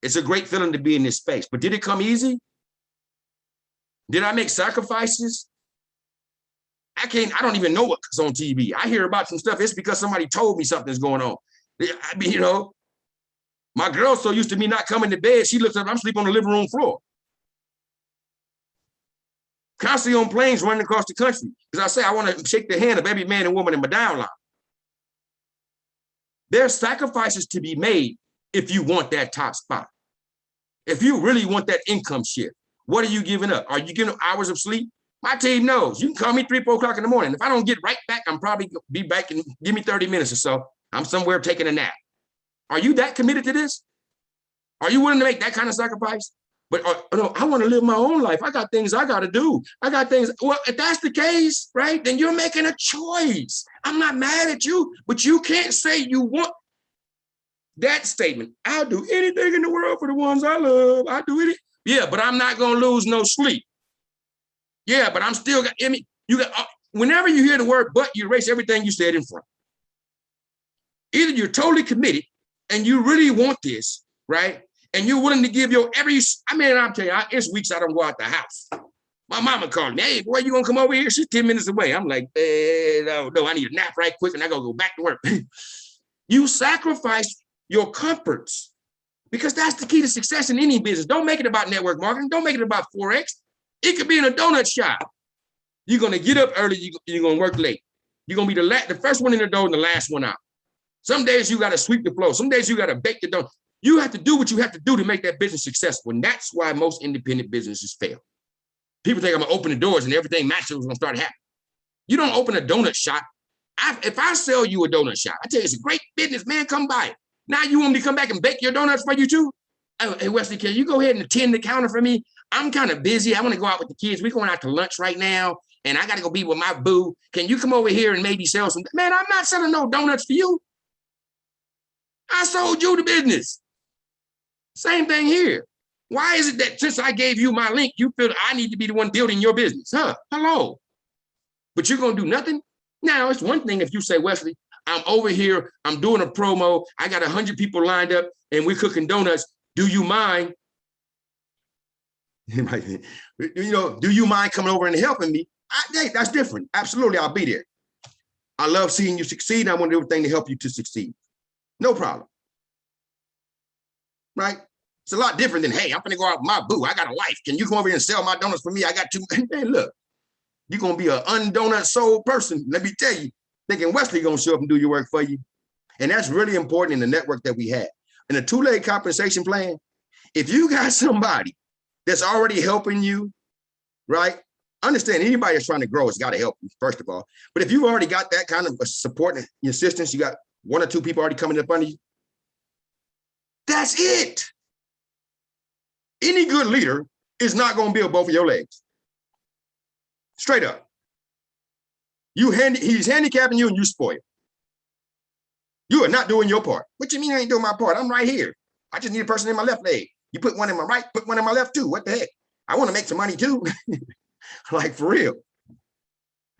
It's a great feeling to be in this space, but did it come easy? Did I make sacrifices? I don't even know what's on TV. I hear about some stuff. It's because somebody told me something's going on. I mean, you know, my girl's so used to me not coming to bed. She looks up, I'm sleeping on the living room floor. Constantly on planes running across the country. Because I say, I want to shake the hand of every man and woman in my downline. There's sacrifices to be made if you want that top spot. If you really want that income shift, what are you giving up? Are you giving up hours of sleep? My team knows. You can call me 3, 4 o'clock in the morning. If I don't get right back, I'm probably gonna be back and give me 30 minutes or so. I'm somewhere taking a nap. Are you that committed to this? Are you willing to make that kind of sacrifice? But no, I want to live my own life. I got things I got to do. I got things. Well, if that's the case, right, then you're making a choice. I'm not mad at you, but you can't say you want that statement. I'll do anything in the world for the ones I love. I'll do it. Yeah, but I'm not going to lose no sleep. Yeah, but I'm still got, I mean, you got, whenever you hear the word but, you erase everything you said in front. Either you're totally committed and you really want this, right? And you're willing to give your every, I mean, I'm telling you, it's weeks I don't go out the house. My mama called me, hey, boy, you gonna come over here? She's 10 minutes away. I'm like, no, I need a nap right quick and I gotta go back to work. You sacrifice your comforts because that's the key to success in any business. Don't make it about network marketing. Don't make it about Forex. It could be in a donut shop. You're gonna get up early, you're gonna work late. You're gonna be the first one in the door and the last one out. Some days you gotta sweep the floor. Some days you gotta bake the dough. You have to do what you have to do to make that business successful. And that's why most independent businesses fail. People think I'm gonna open the doors and everything magically is gonna start happening. You don't open a donut shop. If I sell you a donut shop, I tell you, it's a great business, man, come buy it. Now you want me to come back and bake your donuts for you too? Hey, Wesley, can you go ahead and attend the counter for me? I'm kind of busy. I want to go out with the kids. We're going out to lunch right now, and I got to go be with my boo. Can you come over here and maybe sell some? Man, I'm not selling no donuts for you. I sold you the business. Same thing here. Why is it that since I gave you my link, you feel I need to be the one building your business? Huh? Hello. But you're going to do nothing? Now, it's one thing if you say, Wesley, I'm over here, I'm doing a promo, I got 100 people lined up, and we're cooking donuts. Do you mind? You know, do you mind coming over and helping me? Hey, that's different. Absolutely, I'll be there. I love seeing you succeed. I want to do everything to help you to succeed. No problem. Right? It's a lot different than, hey, I'm gonna go out with my boo. I got a life. Can you come over here and sell my donuts for me? I got two. Hey, look, you're gonna be an undonut sold person. Let me tell you, thinking Wesley gonna show up and do your work for you. And that's really important in the network that we have. In a two-leg compensation plan, if you got somebody that's already helping you, right? Understand anybody that's trying to grow has got to help you, first of all. But if you've already got that kind of support and assistance, you got 1 or 2 people already coming up under you, that's it. Any good leader is not going to build both of your legs. Straight up. He's handicapping you and you spoil. You are not doing your part. What you mean I ain't doing my part? I'm right here. I just need a person in my left leg. You put one in my right, put one in my left too. What the heck? I want to make some money too. Like for real.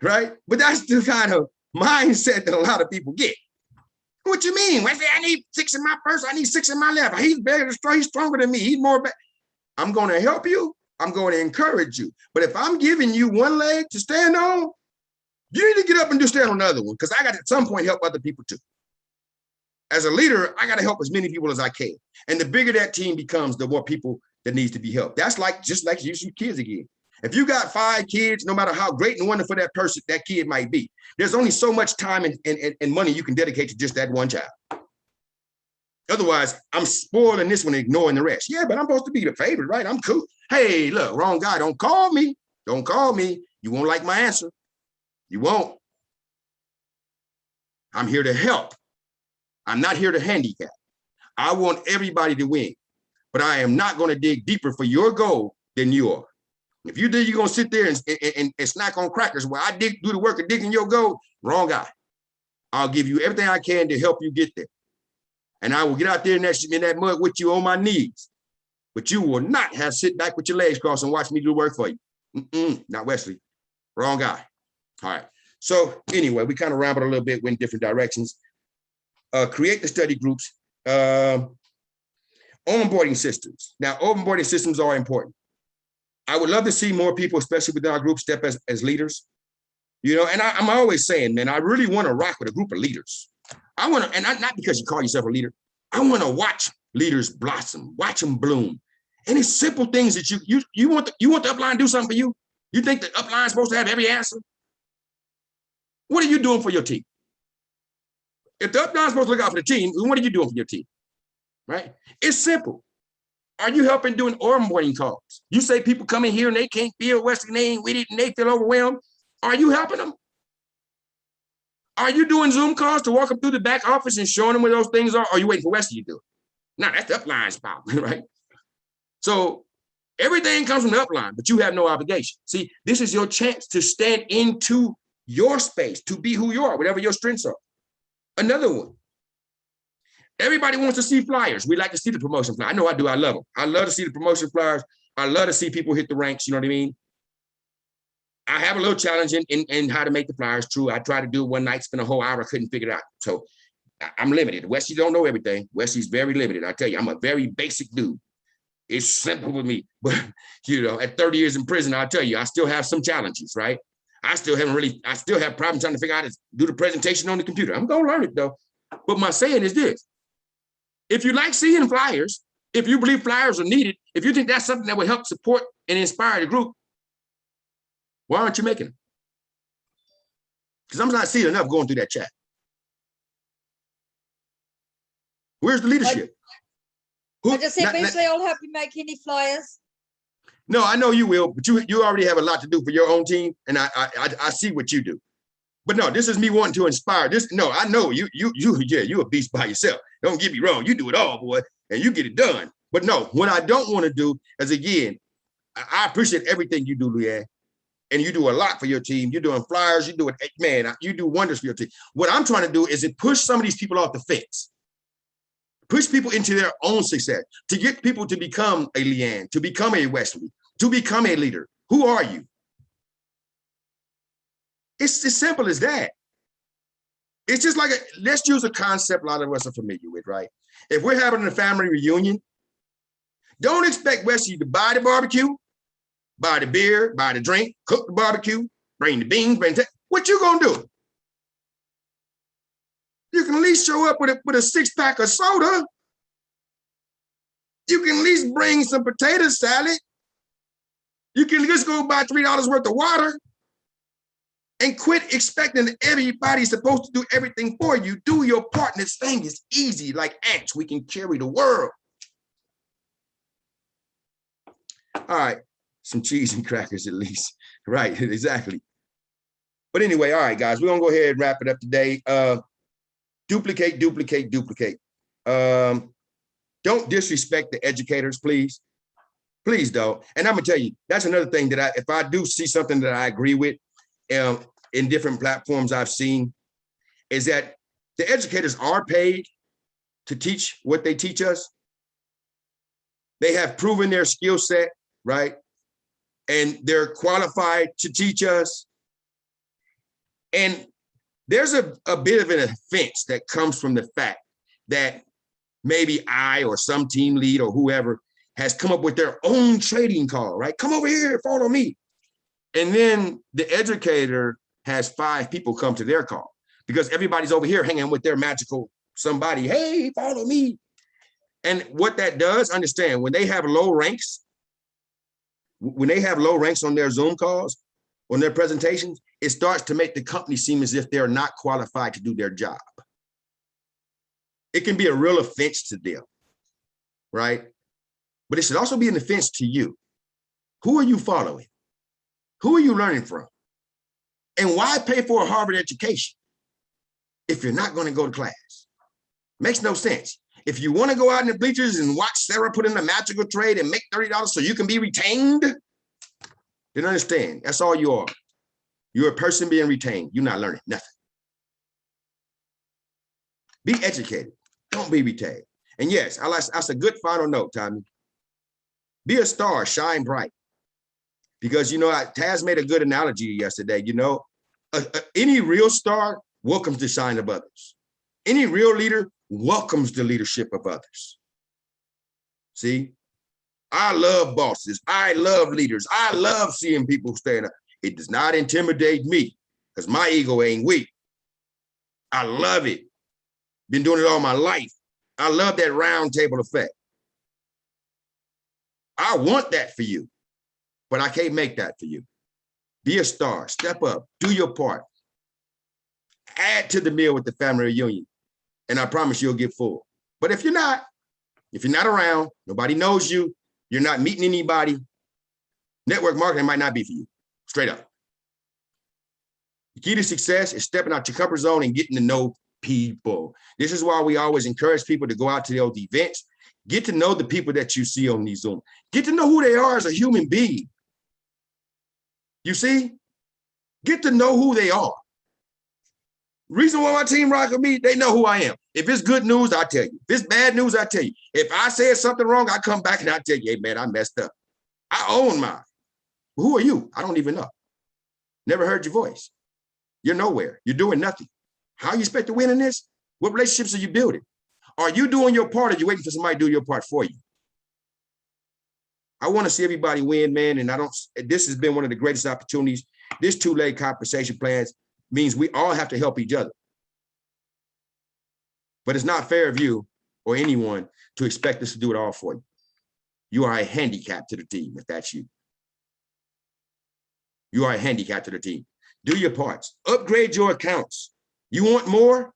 Right? But that's the kind of mindset that a lot of people get. What you mean? Wesley, I need 6 in my first, I need 6 in my left. He's better, he's stronger than me. He's more better. I'm going to help you. I'm going to encourage you. But if I'm giving you one leg to stand on, you need to get up and do stand on the other one, because I got to at some point help other people too. As a leader, I got to help as many people as I can. And the bigger that team becomes, the more people that needs to be helped. That's like, just like you kids again. If you got 5 kids, no matter how great and wonderful that person, that kid might be, there's only so much time and money you can dedicate to just that one child. Otherwise, I'm spoiling this one and ignoring the rest. Yeah, but I'm supposed to be the favorite, right? I'm cool. Hey, look, wrong guy. Don't call me. Don't call me. You won't like my answer. You won't. I'm here to help. I'm not here to handicap. I want everybody to win, but I am not going to dig deeper for your goal than you are. If you think you're going to sit there and snack on crackers while I do the work of digging your goal, wrong guy. I'll give you everything I can to help you get there. And I will get out there in that mud with you on my knees. But you will not have sit back with your legs crossed and watch me do the work for you. Not Wesley. Wrong guy. All right. So anyway, we kind of rambled a little bit, went in different directions. Create the study groups. Onboarding systems. Now, onboarding systems are important. I would love to see more people, especially within our group, step as leaders. You know, and I'm always saying, man, I really want to rock with a group of leaders. I want to, and not because you call yourself a leader. I want to watch leaders blossom, watch them bloom. And it's simple things that you want the upline to do something for you. You think the upline is supposed to have every answer? What are you doing for your team? If the upline is supposed to look out for the team, what are you doing for your team? Right? It's simple. Are you helping doing onboarding calls? You say people come in here and they can't feel Wesley, they ain't with it, and they feel overwhelmed. Are you helping them? Are you doing Zoom calls to walk them through the back office and showing them where those things are? Or are you waiting for Wesley to do it? No, that's the upline's problem, right? So everything comes from the upline, but you have no obligation. See, this is your chance to stand into your space, to be who you are, whatever your strengths are. Another one. Everybody wants to see flyers. We like to see the promotion flyers. I know I do. I love them. I love to see the promotion flyers. I love to see people hit the ranks. You know what I mean? I have a little challenge in how to make the flyers. True. I tried to do it one night, spent a whole hour, couldn't figure it out. So I'm limited. Wesley don't know everything. Wesley's very limited. I tell you, I'm a very basic dude. It's simple with me. But, you know, at 30 years in prison, I'll tell you, I still have some challenges, right? I still have problems trying to figure out how to do the presentation on the computer. I'm going to learn it, though. But my saying is this. If you like seeing flyers, if you believe flyers are needed, if you think that's something that would help support and inspire the group, why aren't you making them? Because I'm not seeing enough going through that chat. Where's the leadership? I just said, Wesley, I'll help you make any flyers. No, I know you will, but you already have a lot to do for your own team, and I see what you do. But no, this is me wanting to inspire. I know you're a beast by yourself. Don't get me wrong, you do it all, boy, and you get it done. But no, what I don't want to do is, again, I appreciate everything you do, Leanne, and you do a lot for your team. You're doing flyers, you do wonders for your team. What I'm trying to do is push some of these people off the fence. Push people into their own success, to get people to become a Leanne, to become a Wesley, to become a leader. Who are you? It's as simple as that. It's just like, let's use a concept a lot of us are familiar with, right? If we're having a family reunion, don't expect Wesley to buy the barbecue, buy the beer, buy the drink, cook the barbecue, bring the beans, what you gonna do? You can at least show up with a 6-pack of soda. You can at least bring some potato salad. You can just go buy $3 worth of water and quit expecting that everybody's supposed to do everything for you. Do your part, and this thing is easy. Like ants, we can carry the world. All right, some cheese and crackers at least. Right, exactly. But anyway, all right, guys, we're gonna go ahead and wrap it up today. Duplicate, duplicate, duplicate. Don't disrespect the educators, please. Please don't. And I'm gonna tell you, that's another thing that if I do see something that I agree with in different platforms I've seen, is that the educators are paid to teach what they teach us. They have proven their skill set, right? And they're qualified to teach us. And there's a bit of an offense that comes from the fact that maybe I or some team lead or whoever has come up with their own trading call, right? Come over here, follow me. And then the educator has 5 people come to their call because everybody's over here hanging with their magical somebody. Hey, follow me. And what that does, understand, when they have low ranks on their Zoom calls, on their presentations, it starts to make the company seem as if they're not qualified to do their job. It can be a real offense to them, right? But it should also be an offense to you. Who are you following? Who are you learning from? And why pay for a Harvard education if you're not going to go to class? Makes no sense. If you want to go out in the bleachers and watch Sarah put in a magical trade and make $30 so you can be retained, then understand, that's all you are. You're a person being retained. You're not learning nothing. Be educated. Don't be retained. And yes, that's a good final note, Tommy. Be a star, shine bright. Because, you know, Taz made a good analogy yesterday. You know, any real star welcomes the shine of others. Any real leader welcomes the leadership of others. See, I love bosses. I love leaders. I love seeing people stand up. It does not intimidate me because my ego ain't weak. I love it. Been doing it all my life. I love that round table effect. I want that for you, but I can't make that for you. Be a star, step up, do your part. Add to the meal with the family reunion, and I promise you'll get full. But if you're not around, nobody knows you, you're not meeting anybody, network marketing might not be for you, straight up. The key to success is stepping out your comfort zone and getting to know people. This is why we always encourage people to go out to those events. Get to know the people that you see on these Zoom. Get to know who they are as a human being. You see? Get to know who they are. Reason why my team rock with me, they know who I am. If it's good news, I tell you. If it's bad news, I tell you. If I said something wrong, I come back and I tell you, hey man, I messed up. I own mine. But who are you? I don't even know. Never heard your voice. You're nowhere. You're doing nothing. How you expect to win in this? What relationships are you building? Are you doing your part or are you waiting for somebody to do your part for you? I want to see everybody win, man. And this has been one of the greatest opportunities. This two-leg compensation plans means we all have to help each other. But it's not fair of you or anyone to expect us to do it all for you. You are a handicap to the team if that's you. You are a handicap to the team. Do your parts. Upgrade your accounts. You want more?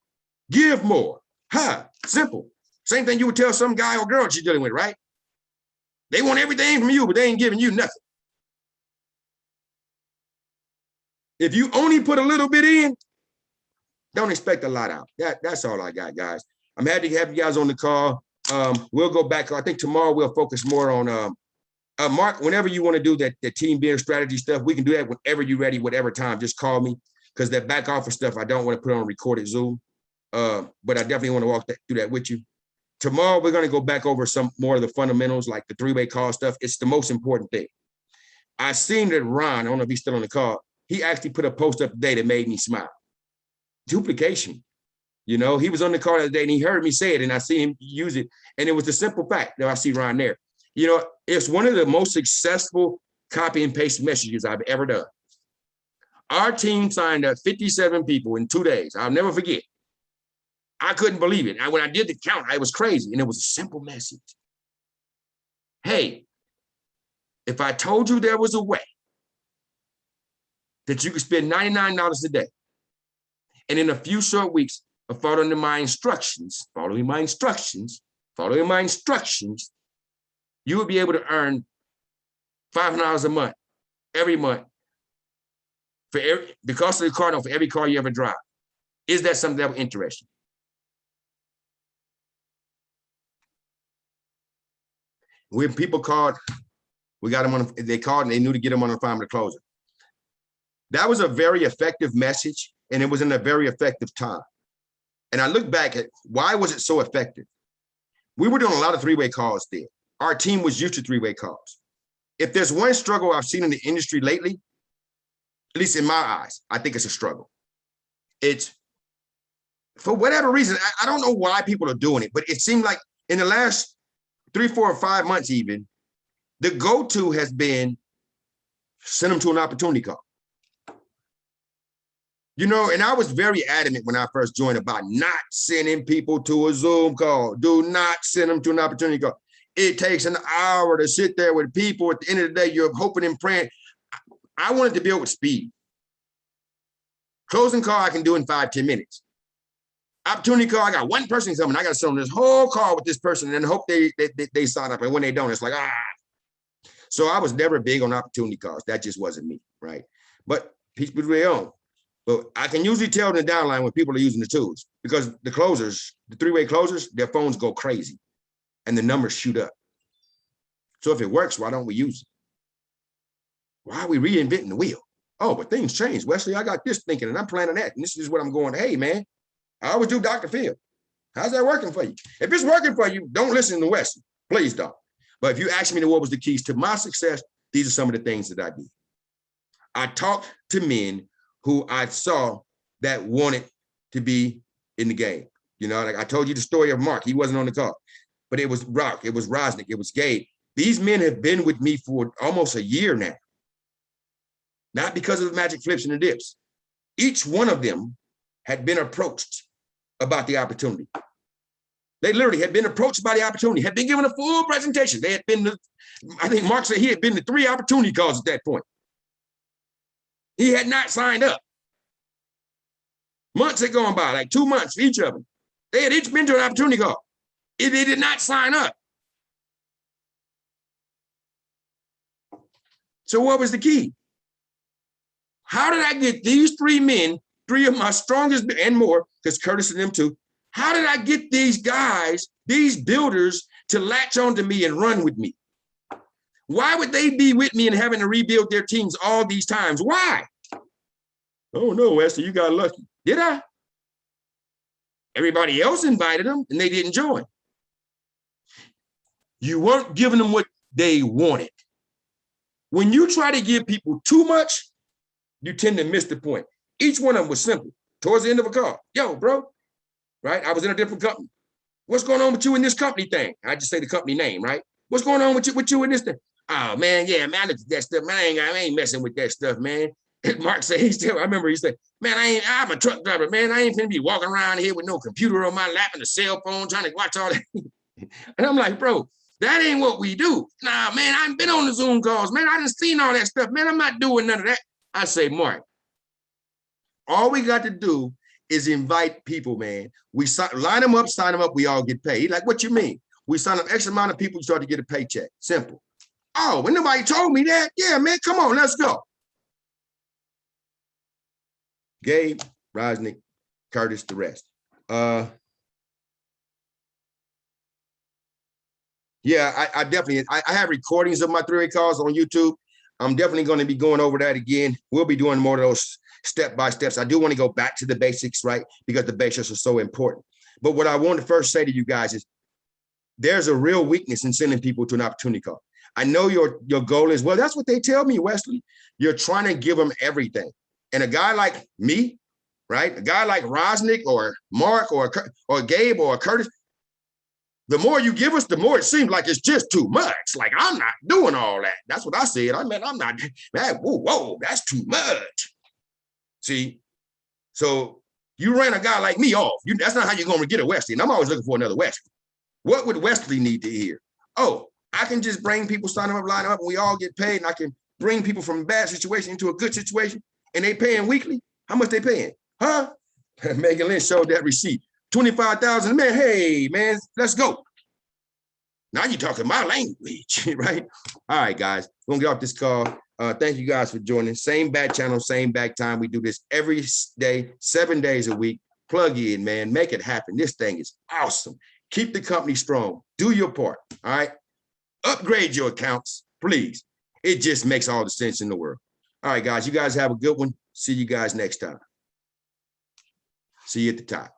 Give more. Simple. Same thing you would tell some guy or girl that you're dealing with, right? They want everything from you, but they ain't giving you nothing. If you only put a little bit in, don't expect a lot out. That's all I got, guys. I'm happy to have you guys on the call. We'll go back. I think tomorrow we'll focus more on Mark, whenever you want to do that team building strategy stuff, we can do that whenever you're ready, whatever time, just call me. Because that back office stuff, I don't want to put on recorded Zoom. But I definitely want to walk through that with you. Tomorrow, we're going to go back over some more of the fundamentals, like the three-way call stuff. It's the most important thing. I seen that Ron, I don't know if he's still on the call, he actually put a post up today that made me smile. Duplication. You know, he was on the call the other day and he heard me say it and I see him use it. And it was the simple fact that I see Ron there. You know, it's one of the most successful copy and paste messages I've ever done. Our team signed up 57 people in 2 days. I'll never forget. I couldn't believe it. When I did the count, I was crazy. And it was a simple message. Hey, if I told you there was a way that you could spend $99 a day, and in a few short weeks of following my instructions, you would be able to earn $500 a month, every month, for the cost of the car, for every car you ever drive. Is that something that would interest you? When people called, we got them on, they called and they knew to get them on the phone to close it. That was a very effective message, and it was in a very effective time. And I look back at why was it so effective? We were doing a lot of three-way calls there. Our team was used to three-way calls. If there's one struggle I've seen in the industry lately, at least in my eyes, I think it's a struggle. It's, for whatever reason, I don't know why people are doing it, but it seemed like in the last 3, 4, or 5 months even, the go-to has been send them to an opportunity call. You know, and I was very adamant when I first joined about not sending people to a Zoom call. Do not send them to an opportunity call. It takes an hour to sit there with people. At the end of the day, you're hoping and praying. I wanted to build with speed. Closing call I can do in 5, 10 minutes. Opportunity call, I got one person coming. I got to sit on this whole call with this person and hope they sign up. And when they don't, it's like, ah. So I was never big on opportunity calls. That just wasn't me, right? But people do their own. But I can usually tell in the downline when people are using the tools, because the closers, the three-way closers, their phones go crazy and the numbers shoot up. So if it works, why don't we use it? Why are we reinventing the wheel? Oh, but things change, Wesley. I got this thinking and I'm planning that. And this is what I'm going, hey, man, I always do Dr. Phil. How's that working for you? If it's working for you, don't listen to Wesley. Please don't. But if you ask me what was the keys to my success, these are some of the things that I did. I talked to men who I saw that wanted to be in the game. You know, like I told you the story of Mark. He wasn't on the call, but it was Rock, it was Rosnick, it was Gabe. These men have been with me for almost a year now. Not because of the magic flips and the dips. Each one of them had been approached about the opportunity. They literally had been approached by the opportunity, had been given a full presentation. They had been, I think Mark said he had been to 3 opportunity calls at that point. He had not signed up. Months had gone by, like 2 months for each of them. They had each been to an opportunity call. They did not sign up. So what was the key? How did I get these 3 men, 3 of my strongest and more, because Curtis and them too, how did I get these guys, these builders, to latch onto me and run with me? Why would they be with me and having to rebuild their teams all these times? Why? Oh no, Wesley, you got lucky. Did I? Everybody else invited them and they didn't join. You weren't giving them what they wanted. When you try to give people too much, you tend to miss the point. Each one of them was simple. Towards the end of a call, yo, bro, right? I was in a different company. What's going on with you in this company thing? I just say the company name, right? What's going on with you in this thing? Oh man, yeah, man, I look at that stuff. Man, I ain't messing with that stuff, man. Mark said, I remember he said, man, I'm a truck driver, man. I ain't finna be walking around here with no computer on my lap and a cell phone trying to watch all that. And I'm like, bro, that ain't what we do. Nah, man, I've been on the Zoom calls, man. I done seen all that stuff, man. I'm not doing none of that. I say, Mark, all we got to do is invite people, man. We line them up, sign them up, we all get paid. He's like, what you mean? We sign up X amount of people, you start to get a paycheck. Simple. Oh, when nobody told me that, yeah, man, come on, let's go. Gabe, Rosnick, Curtis, the rest. Yeah, I definitely, I have recordings of my 3-way calls on YouTube. I'm definitely going to be going over that again. We'll be doing more of those step-by-steps. I do want to go back to the basics, right? Because the basics are so important. But what I want to first say to you guys is there's a real weakness in sending people to an opportunity call. I know your goal is, well, that's what they tell me, Wesley. You're trying to give them everything. And a guy like me, right? A guy like Rosnick or Mark or Gabe or Curtis, the more you give us, the more it seems like it's just too much. Like, I'm not doing all that. That's what I said. I mean, I'm not, man, whoa, that's too much. See? So you ran a guy like me off. That's not how you're going to get a Wesley. And I'm always looking for another Wesley. What would Wesley need to hear? Oh, I can just bring people, sign them up, line them up, and we all get paid. And I can bring people from a bad situation into a good situation. And they paying weekly. How much they paying? Huh? Megan Lynn showed that receipt. 25,000, man, hey, man, let's go. Now you're talking my language, right? All right, guys, we're gonna get off this call. Thank you guys for joining. Same back channel, same back time. We do this every day, 7 days a week. Plug in, man, make it happen. This thing is awesome. Keep the company strong. Do your part, all right? Upgrade your accounts, please. It just makes all the sense in the world. All right, guys, you guys have a good one. See you guys next time. See you at the top.